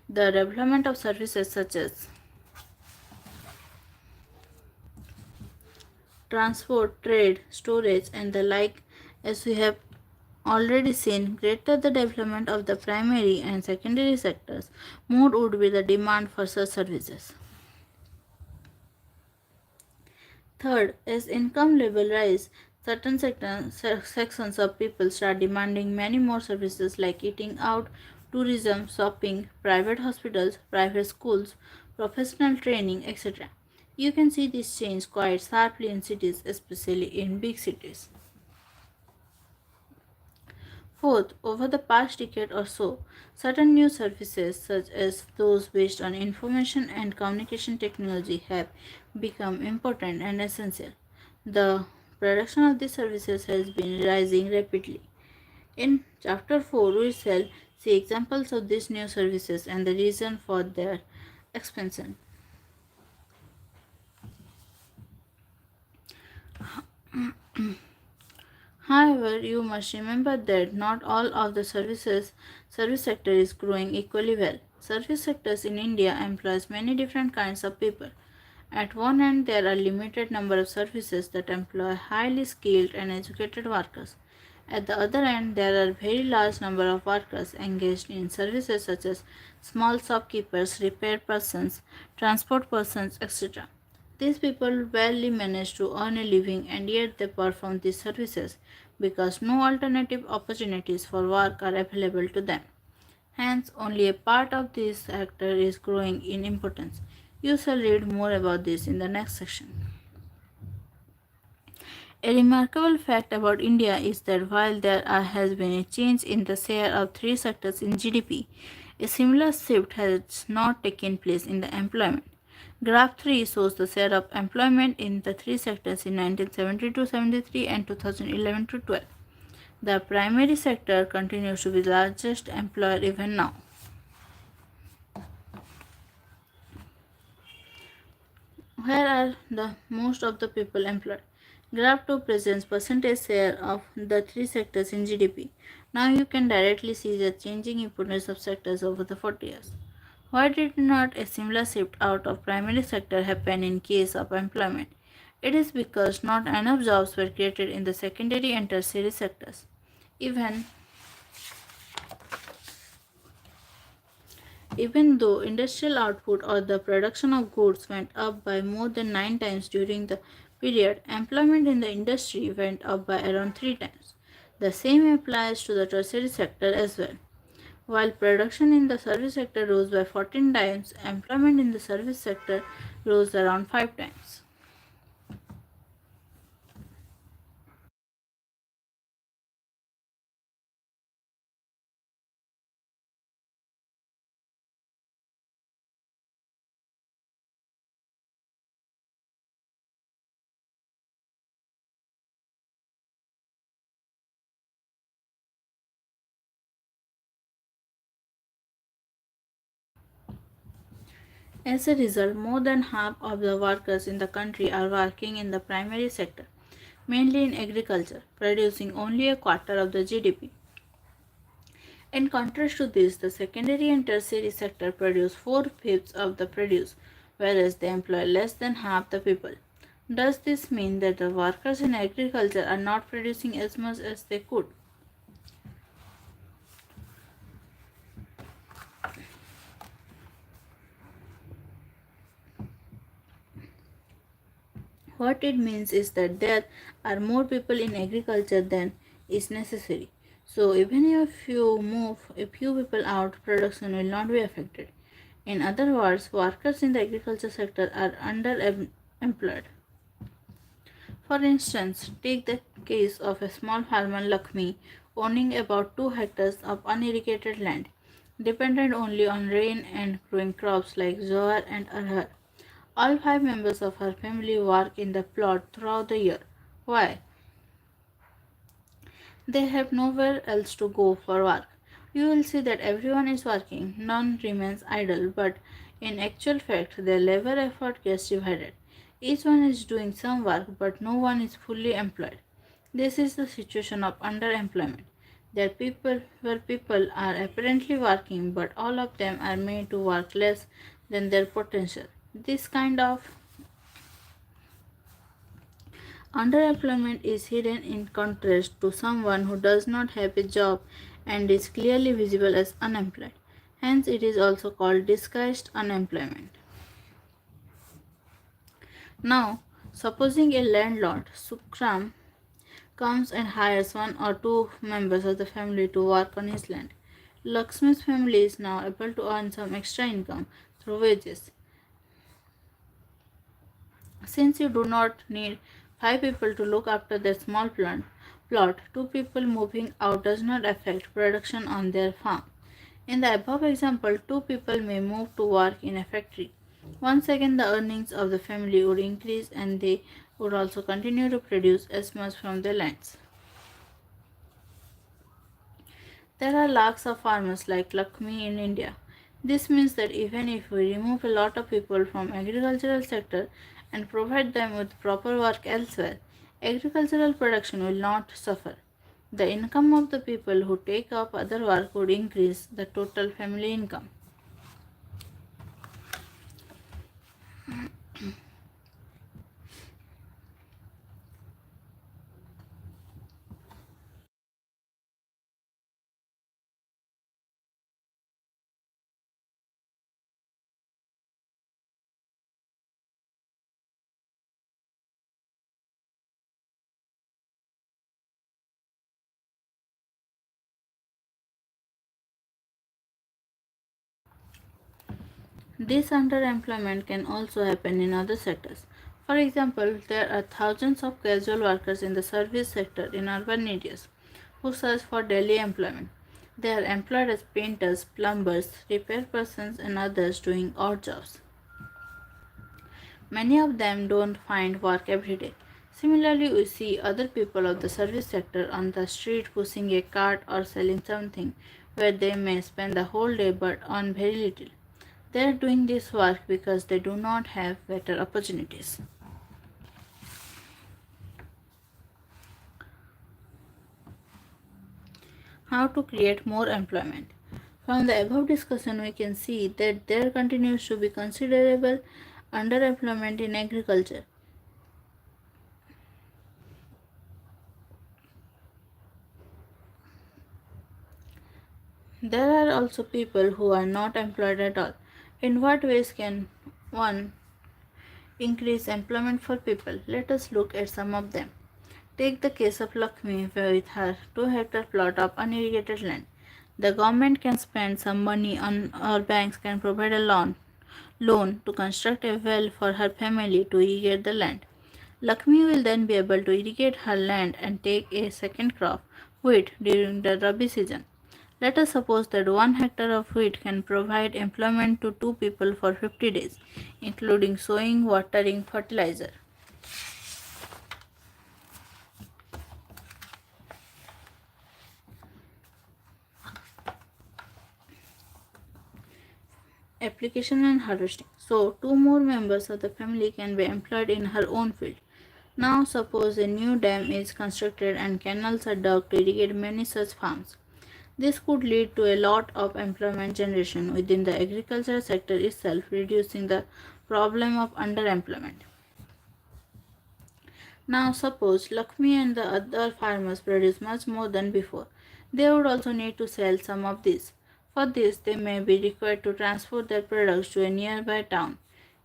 the development of services such as transport, trade, storage, and the like. As we have already seen, greater the development of the primary and secondary sectors, more would be the demand for such services. Third, as income level rise, certain sections of people start demanding many more services like eating out, tourism, shopping, private hospitals, private schools, professional training, etc. You can see this change quite sharply in cities, especially in big cities. Fourth, over the past decade or so, certain new services, such as those based on information and communication technology, have become important and essential. The production of these services has been rising rapidly. In Chapter 4, we shall see examples of these new services and the reason for their expansion. However, you must remember that not all of the service sector is growing equally well. Service sectors in India employs many different kinds of people. At one end, there are limited number of services that employ highly skilled and educated workers. At the other end, there are very large number of workers engaged in services such as small shopkeepers, repair persons, transport persons, etc. These people barely manage to earn a living and yet they perform these services because no alternative opportunities for work are available to them. Hence, only a part of this sector is growing in importance. You shall read more about this in the next section. A remarkable fact about India is that while there has been a change in the share of three sectors in GDP, a similar shift has not taken place in the employment. Graph 3 shows the share of employment in the three sectors in 1972-73 and 2011-12. The primary sector continues to be the largest employer even now. Where are the most of the people employed? Graph 2 presents percentage share of the three sectors in GDP. Now you can directly see the changing importance of sectors over the 40 years. Why did not a similar shift out of primary sector happen in case of employment? It is because not enough jobs were created in the secondary and tertiary sectors. Even Even though industrial output or the production of goods went up by more than 9 times during the period, employment in the industry went up by around 3 times. The same applies to the tertiary sector as well. While production in the service sector rose by 14 times, employment in the service sector rose around 5 times. As a result, more than half of the workers in the country are working in the primary sector, mainly in agriculture, producing only a quarter of the GDP. In contrast to this, the secondary and tertiary sector produce four-fifths of the produce, whereas they employ less than half the people. Does this mean that the workers in agriculture are not producing as much as they could? What it means is that there are more people in agriculture than is necessary. So even if you move a few people out, production will not be affected. In other words, workers in the agriculture sector are underemployed. For instance, take the case of a small farmer Lakshmi owning about 2 hectares of unirrigated land, dependent only on rain and growing crops like jowar and arhar. All 5 members of her family work in the plot throughout the year. Why? They have nowhere else to go for work. You will see that everyone is working, none remains idle, but in actual fact, their labor effort gets divided. Each one is doing some work, but no one is fully employed. This is the situation of underemployment. There are people where people are apparently working, but all of them are made to work less than their potential. This kind of underemployment is hidden in contrast to someone who does not have a job and is clearly visible as unemployed. Hence, it is also called disguised unemployment. Now, supposing a landlord, Sukram, comes and hires 1 or 2 members of the family to work on his land. Lakshmi's family is now able to earn some extra income through wages. Since you do not need 5 people to look after their small plot, 2 people moving out does not affect production on their farm. In the above example, 2 people may move to work in a factory. Once again, the earnings of the family would increase and they would also continue to produce as much from their lands. There are lakhs of farmers like Lakshmi in India. This means that even if we remove a lot of people from agricultural sector and provide them with proper work elsewhere, agricultural production will not suffer. The income of the people who take up other work would increase the total family income. This underemployment can also happen in other sectors. For example, there are thousands of casual workers in the service sector in urban areas who search for daily employment. They are employed as painters, plumbers, repair persons, and others doing odd jobs. Many of them don't find work every day. Similarly, we see other people of the service sector on the street pushing a cart or selling something where they may spend the whole day but earn very little. They are doing this work because they do not have better opportunities. How to create more employment? From the above discussion, we can see that there continues to be considerable underemployment in agriculture. There are also people who are not employed at all. In what ways can one increase employment for people? Let us look at some of them. Take the case of Lakshmi with her 2 hectare plot of unirrigated land. The government can spend some money on or banks can provide a loan to construct a well for her family to irrigate the land. Lakshmi will then be able to irrigate her land and take a second crop, wheat, during the Rabi season. Let us suppose that 1 hectare of wheat can provide employment to 2 people for 50 days, including sowing, watering, fertilizer. Application and harvesting. So, 2 more members of the family can be employed in her own field. Now, suppose a new dam is constructed and canals are dug to irrigate many such farms. This could lead to a lot of employment generation within the agricultural sector itself, reducing the problem of underemployment. Now, suppose Lakshmi and the other farmers produce much more than before. They would also need to sell some of this. For this, they may be required to transport their products to a nearby town.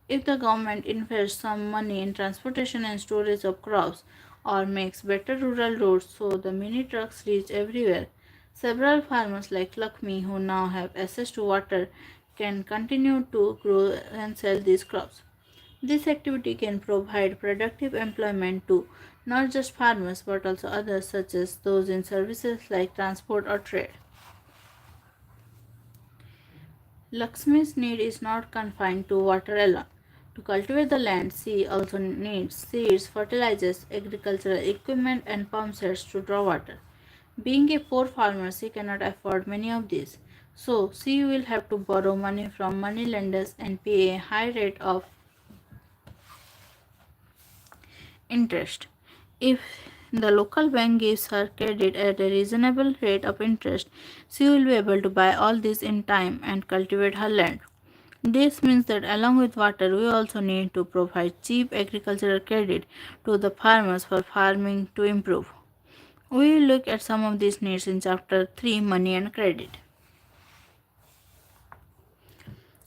If the government invests some money in transportation and storage of crops or makes better rural roads so the mini trucks reach everywhere, several farmers like Lakshmi who now have access to water can continue to grow and sell these crops. This activity can provide productive employment to not just farmers but also others such as those in services like transport or trade. Lakshmi's need is not confined to water alone. To cultivate the land, she also needs seeds, fertilizers, agricultural equipment, and pump sets to draw water. Being a poor farmer, she cannot afford many of these, so she will have to borrow money from money lenders and pay a high rate of interest. If the local bank gives her credit at a reasonable rate of interest, she will be able to buy all this in time and cultivate her land. This means that along with water, we also need to provide cheap agricultural credit to the farmers for farming to improve. We will look at some of these needs in chapter 3 Money and Credit.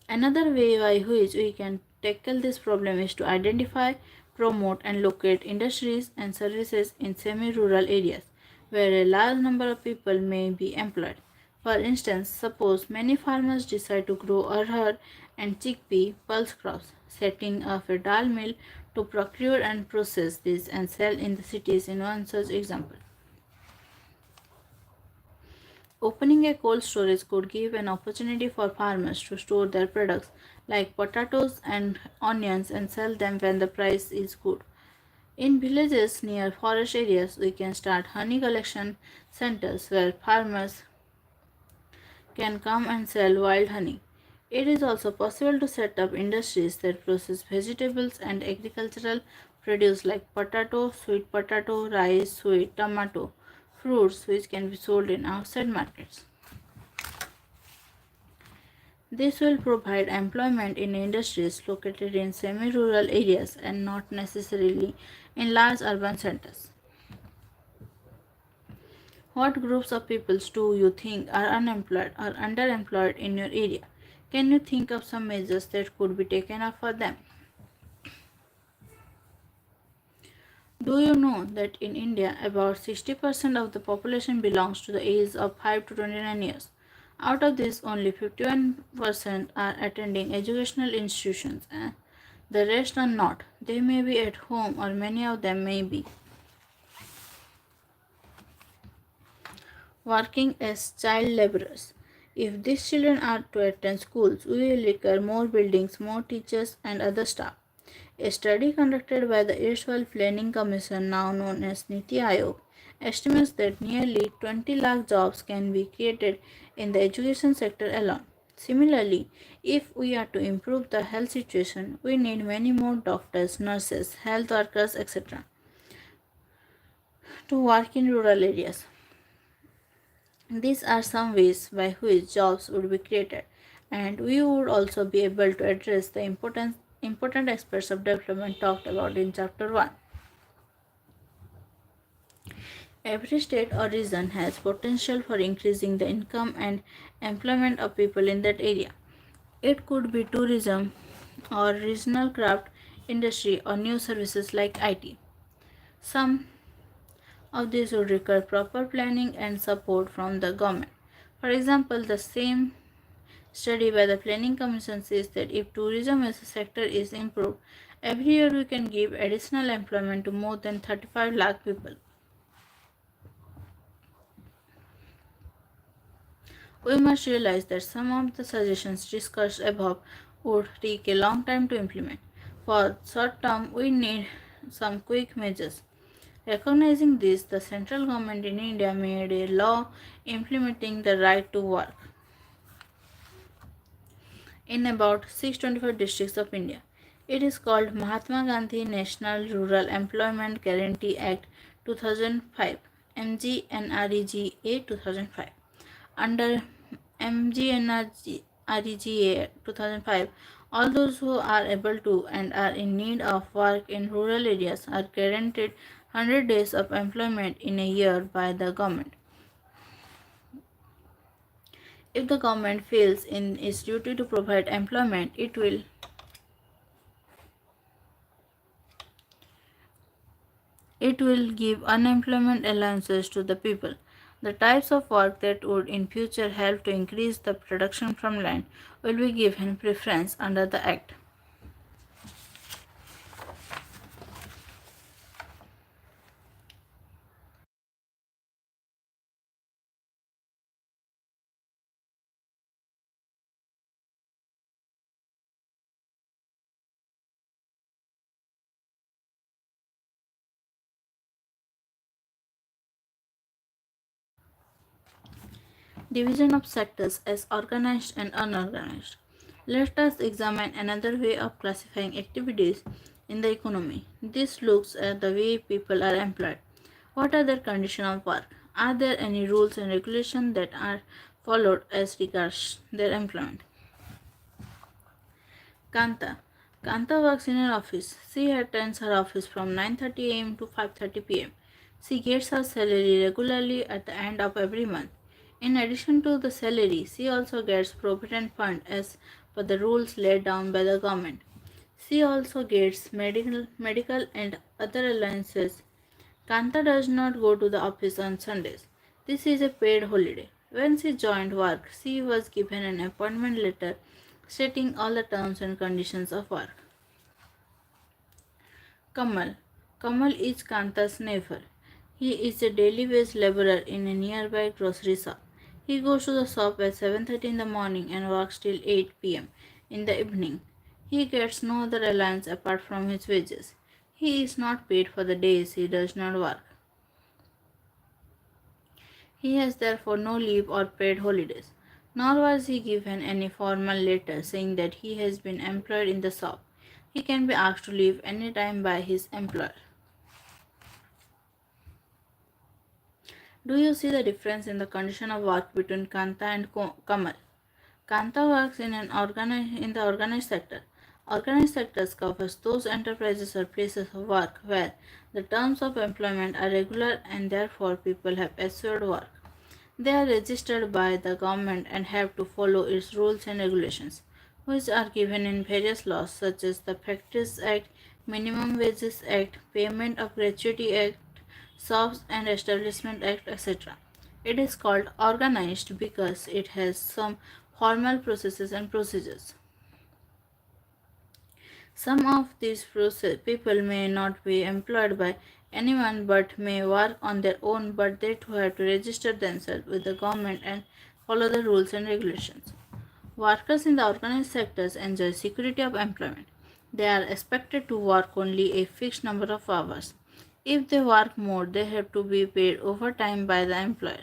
Another way by which we can tackle this problem is to identify, promote, and locate industries and services in semi rural areas where a large number of people may be employed. For instance, suppose many farmers decide to grow arhar and chickpea pulse crops, setting up a dal mill to procure and process these and sell in the cities in one such example. Opening a cold storage could give an opportunity for farmers to store their products like potatoes and onions and sell them when the price is good. In villages near forest areas, we can start honey collection centers where farmers can come and sell wild honey. It is also possible to set up industries that process vegetables and agricultural produce like potato, sweet potato, rice, sweet tomato, fruits which can be sold in outside markets. This will provide employment in industries located in semi rural areas and not necessarily in large urban centers. What groups of peoples do you think are unemployed or underemployed in your area? Can you think of some measures that could be taken up for them? Do you know that in India about 60% of the population belongs to the age of 5 to 29 years? Out of this, only 51% are attending educational institutions and the rest are not. They may be at home or many of them may be working as child laborers. If these children are to attend schools, we will require more buildings, more teachers, and other staff. A study conducted by the erstwhile Planning Commission, now known as Niti Aayog, estimates that nearly 20 lakh jobs can be created in the education sector alone. Similarly, if we are to improve the health situation, we need many more doctors, nurses, health workers, etc. to work in rural areas. These are some ways by which jobs would be created, and we would also be able to address the important aspects of development talked about in chapter 1. Every state or region has potential for increasing the income and employment of people in that area. It could be tourism or regional craft industry or new services like IT. Some of these would require proper planning and support from the government. For example, the same study by the Planning Commission says that if tourism as a sector is improved, every year we can give additional employment to more than 35 lakh people. We must realize that some of the suggestions discussed above would take a long time to implement. For short term, we need some quick measures. Recognizing this, the central government in India made a law implementing the right to work in about 625 districts of India. It is called Mahatma Gandhi National Rural Employment Guarantee Act 2005, MGNREGA 2005. Under MGNREGA 2005, all those who are able to and are in need of work in rural areas are guaranteed 100 days of employment in a year by the government. If the government fails in its duty to provide employment, it will It will give unemployment allowances to the people. The types of work that would in future help to increase the production from land will be given preference under the Act. Division of sectors as organized and unorganized. Let us examine another way of classifying activities in the economy. This looks at the way people are employed. What are their conditions of work? Are there any rules and regulations that are followed as regards their employment? Kanta. Kanta works in an office. She attends her office from 9:30 a.m. to 5:30 p.m. She gets her salary regularly at the end of every month. In addition to the salary, she also gets provident fund as per the rules laid down by the government. She also gets medical and other allowances. Kanta does not go to the office on Sundays. This is a paid holiday. When she joined work, she was given an appointment letter stating all the terms and conditions of work. Kamal. Kamal is Kanta's neighbor. He is a daily wage laborer in a nearby grocery shop. He goes to the shop at 7:30 in the morning and works till 8 p.m. in the evening. He gets no other allowance apart from his wages. He is not paid for the days he does not work. He has therefore no leave or paid holidays, nor was he given any formal letter saying that he has been employed in the shop. He can be asked to leave any time by his employer. Do you see the difference in the condition of work between Kanta and Kamal? Kanta works in the organized sector. Organized sectors covers those enterprises or places of work where the terms of employment are regular and therefore people have assured work. They are registered by the government and have to follow its rules and regulations, which are given in various laws such as the Factories Act, Minimum Wages Act, Payment of Gratuity Act, Shops and Establishment Act, etc. It is called organized because it has some formal processes and procedures. Some of these people may not be employed by anyone but may work on their own, but they too have to register themselves with the government and follow the rules and regulations. Workers in the organized sectors enjoy security of employment. They are expected to work only a fixed number of hours. If they work more, they have to be paid overtime by the employer.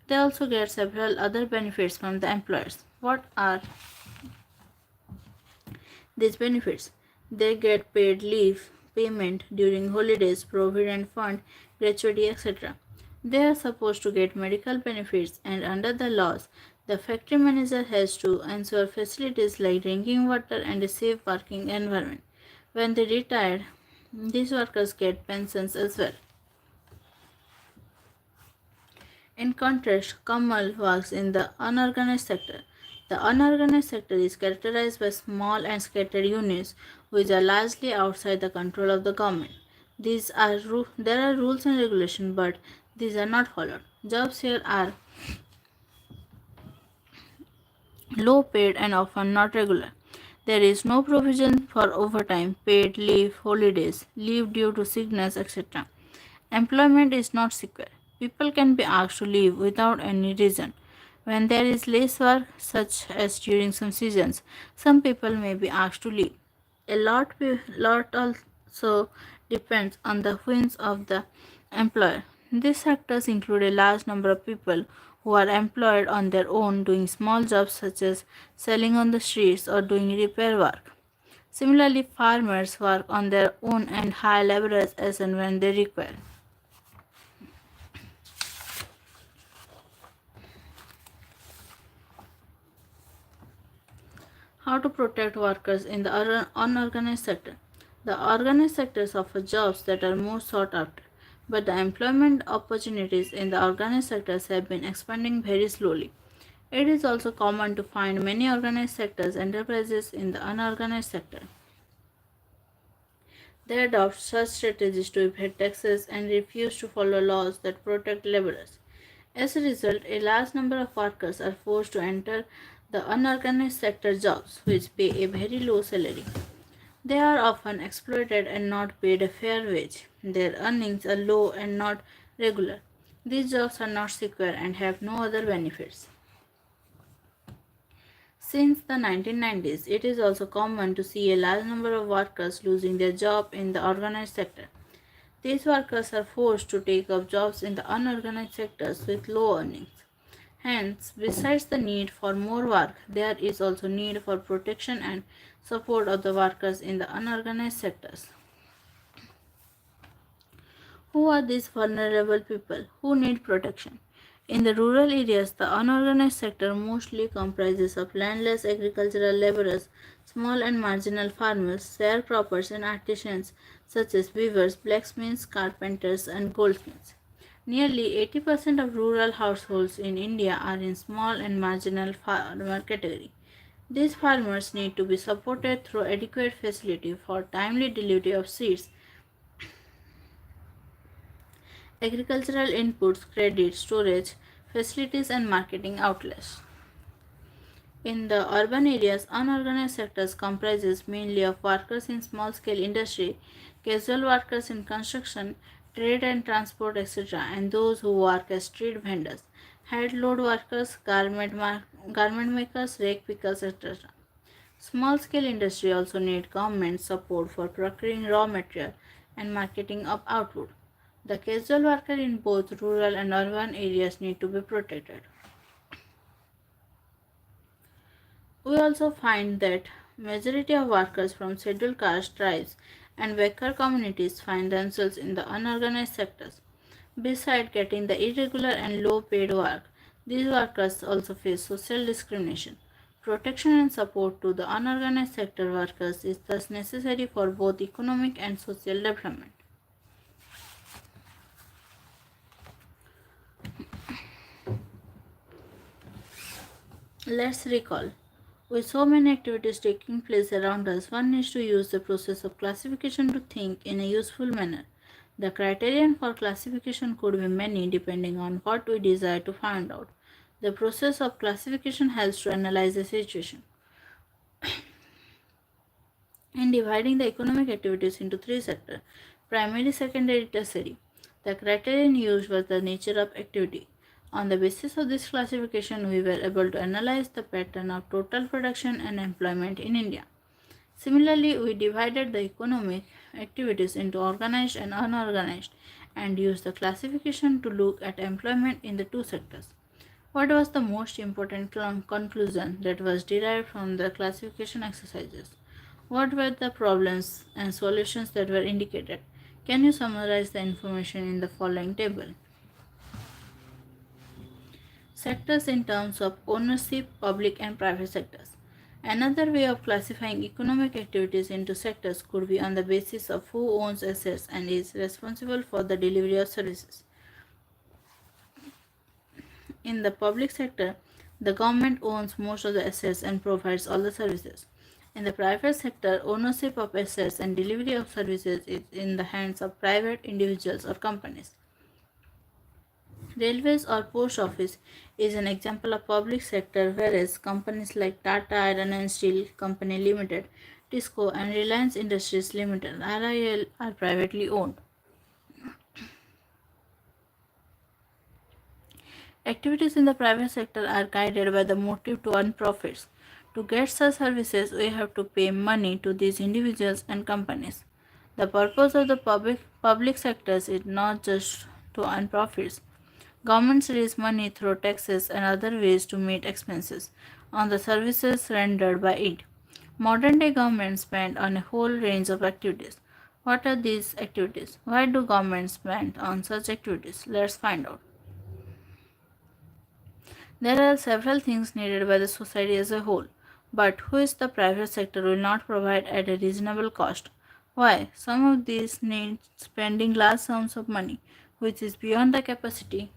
They also get several other benefits from the employers. What are these benefits? They get paid leave, payment during holidays, provident fund, gratuity, etc. They are supposed to get medical benefits, and under the laws, the factory manager has to ensure facilities like drinking water and a safe working environment. When they retire, these workers get pensions as well. In contrast, Kamal works in the unorganized sector. The unorganized sector is characterized by small and scattered units which are largely outside the control of the government. There are rules and regulations, but these are not followed. Jobs here are low paid and often not regular. There is no provision for overtime, paid leave, holidays, leave due to sickness, etc. Employment is not secure. People can be asked to leave without any reason. When there is less work, such as during some seasons, some people may be asked to leave. A lot also depends on the whims of the employer. These sectors include a large number of people who are employed on their own doing small jobs such as selling on the streets or doing repair work. Similarly, farmers work on their own and hire laborers as and when they require. How to protect workers in the unorganized sector. The organized sectors offer jobs that are more sought after, but the employment opportunities in the organized sectors have been expanding very slowly. It is also common to find many organized sectors enterprises in the unorganized sector. They adopt such strategies to evade taxes and refuse to follow laws that protect laborers. As a result, a large number of workers are forced to enter the unorganized sector jobs, which pay a very low salary. They are often exploited and not paid a fair wage. Their earnings are low and not regular. These jobs are not secure and have no other benefits. Since the 1990s, it is also common to see a large number of workers losing their job in the organized sector. These workers are forced to take up jobs in the unorganized sectors with low earnings. Hence, besides the need for more work, there is also need for protection and support of the workers in the unorganized sectors. Who are these vulnerable people who need protection? In the rural areas, the unorganized sector mostly comprises of landless agricultural laborers, small and marginal farmers, sharecroppers, and artisans such as weavers, blacksmiths, carpenters, and goldsmiths. Nearly 80% of rural households in India are in small and marginal farmer category. These farmers need to be supported through adequate facility for timely delivery of seeds, agricultural inputs, credit, storage, facilities, and marketing outlets. In the urban areas, unorganized sectors comprises mainly of workers in small-scale industry, casual workers in construction, trade and transport, etc., and those who work as street vendors, head load workers, garment makers, rake pickers, etc. Small-scale industry also need government support for procuring raw material and marketing of output. The casual worker in both rural and urban areas need to be protected. We also find that majority of workers from scheduled caste tribes and worker communities find themselves in the unorganized sectors. Besides getting the irregular and low paid work, these workers also face social discrimination. Protection and support to the unorganized sector workers is thus necessary for both economic and social development. Let's recall. With so many activities taking place around us, one needs to use the process of classification to think in a useful manner. The criterion for classification could be many depending on what we desire to find out. The process of classification helps to analyze the situation. In dividing the economic activities into three sectors, primary, secondary, tertiary, the criterion used was the nature of activity. On the basis of this classification, we were able to analyze the pattern of total production and employment in India. Similarly, we divided the economic activities into organized and unorganized and used the classification to look at employment in the two sectors. What was the most important conclusion that was derived from the classification exercises? What were the problems and solutions that were indicated? Can you summarize the information in the following table? Sectors in terms of ownership, public and private sectors. Another way of classifying economic activities into sectors could be on the basis of who owns assets and is responsible for the delivery of services. In the public sector, the government owns most of the assets and provides all the services. In the private sector, ownership of assets and delivery of services is in the hands of private individuals or companies. Railways or post office is an example of public sector, whereas companies like Tata Iron and Steel Company Limited, Tisco and Reliance Industries Limited (RIL) are privately owned. Activities in the private sector are guided by the motive to earn profits. To get such services, we have to pay money to these individuals and companies. The purpose of the public sectors is not just to earn profits. Governments raise money through taxes and other ways to meet expenses on the services rendered by it. Modern day governments spend on a whole range of activities. What are these activities? Why do governments spend on such activities? Let's find out. There are several things needed by the society as a whole, but which the private sector will not provide at a reasonable cost. Why? Some of these need spending large sums of money, which is beyond the capacity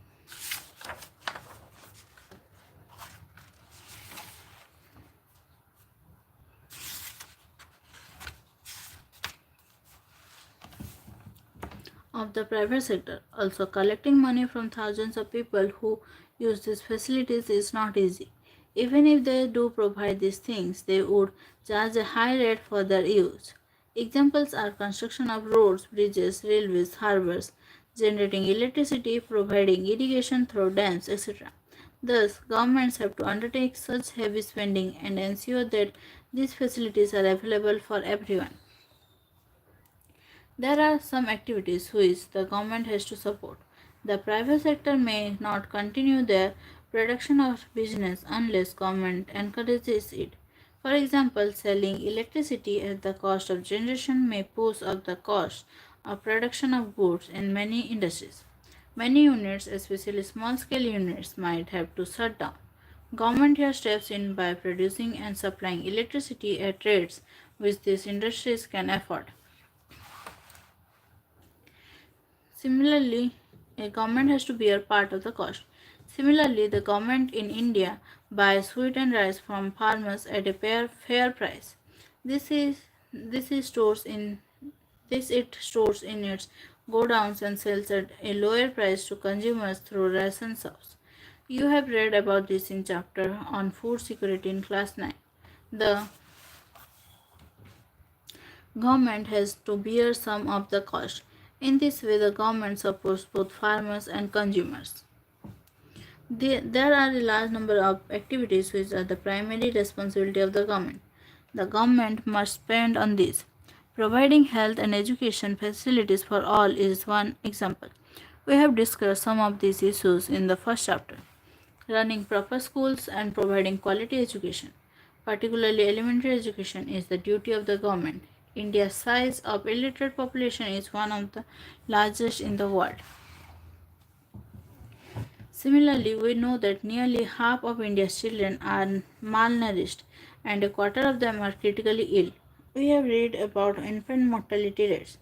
of the private sector. Also, collecting money from thousands of people who use these facilities is not easy. Even if they do provide these things, they would charge a high rate for their use. Examples are construction of roads, bridges, railways, harbors, generating electricity, providing irrigation through dams, etc. Thus, governments have to undertake such heavy spending and ensure that these facilities are available for everyone. There are some activities which the government has to support. The private sector may not continue their production of business unless government encourages it. For example, selling electricity at the cost of generation may push up the cost of production of goods in many industries. Many units, especially small-scale units, might have to shut down. Government here steps in by producing and supplying electricity at rates which these industries can afford. Similarly, a government has to bear part of the cost. Similarly, the government in India buys wheat and rice from farmers at a fair price. This is this is stores in this it stores in its godowns and sells at a lower price to consumers through ration shops. You have read about this in chapter on food security in class 9. The government has to bear some of the cost. In this way, the government supports both farmers and consumers. There are a large number of activities which are the primary responsibility of the government. The government must spend on these. Providing health and education facilities for all is one example. We have discussed some of these issues in the first chapter. Running proper schools and providing quality education, particularly elementary education, is the duty of the government. India's size of illiterate population is one of the largest in the world. Similarly, we know that nearly half of India's children are malnourished and a quarter of them are critically ill. We have read about infant mortality rates.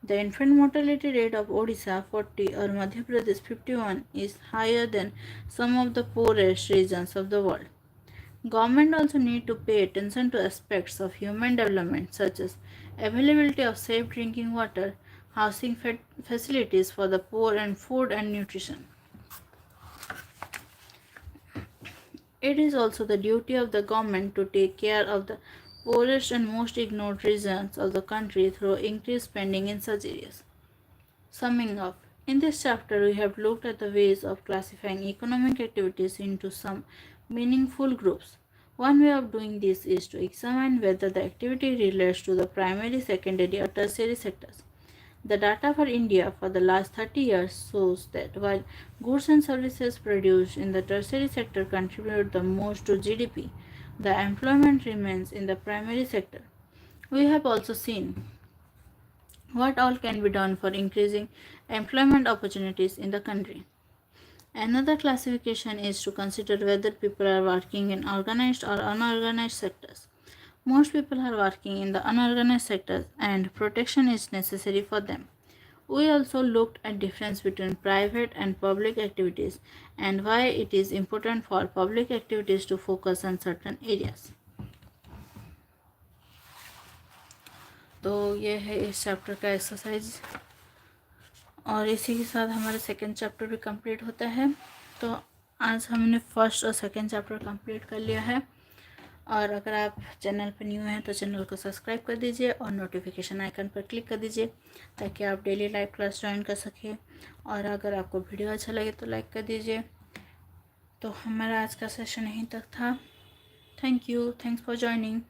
The infant mortality rate of Odisha 40 or Madhya Pradesh 51 is higher than some of the poorest regions of the world. Government also need to pay attention to aspects of human development such as availability of safe drinking water, housing facilities for the poor and food and nutrition. It is also the duty of the government to take care of the poorest and most ignored regions of the country through increased spending in such areas. Summing up, in this chapter we have looked at the ways of classifying economic activities into some meaningful groups. One way of doing this is to examine whether the activity relates to the primary, secondary, or tertiary sectors. The data for India for the last 30 years shows that while goods and services produced in the tertiary sector contribute the most to GDP, the employment remains in the primary sector. We have also seen what all can be done for increasing employment opportunities in the country. Another classification is to consider whether people are working in organized or unorganized sectors. Most people are working in the unorganized sectors and protection is necessary for them. We also looked at difference between private and public activities and why it is important for public activities to focus on certain areas. तो ये है इस chapter का exercise और इसी के साथ हमारा सेकेंड चैप्टर भी कंप्लीट होता है। तो आज हमने फर्स्ट और सेकेंड चैप्टर कंप्लीट कर लिया है और अगर आप चैनल पर न्यू हैं तो चैनल को सब्सक्राइब कर दीजिए और नोटिफिकेशन आइकन पर क्लिक कर दीजिए ताकि आप डेली लाइव क्लास ज्वाइन कर सकें। और अगर आपको वीडियो अच्छा लगे तो लाइक कर दीजिए। तो हमारा आज का सेशन यहीं तक था। Thank you, thanks for joining.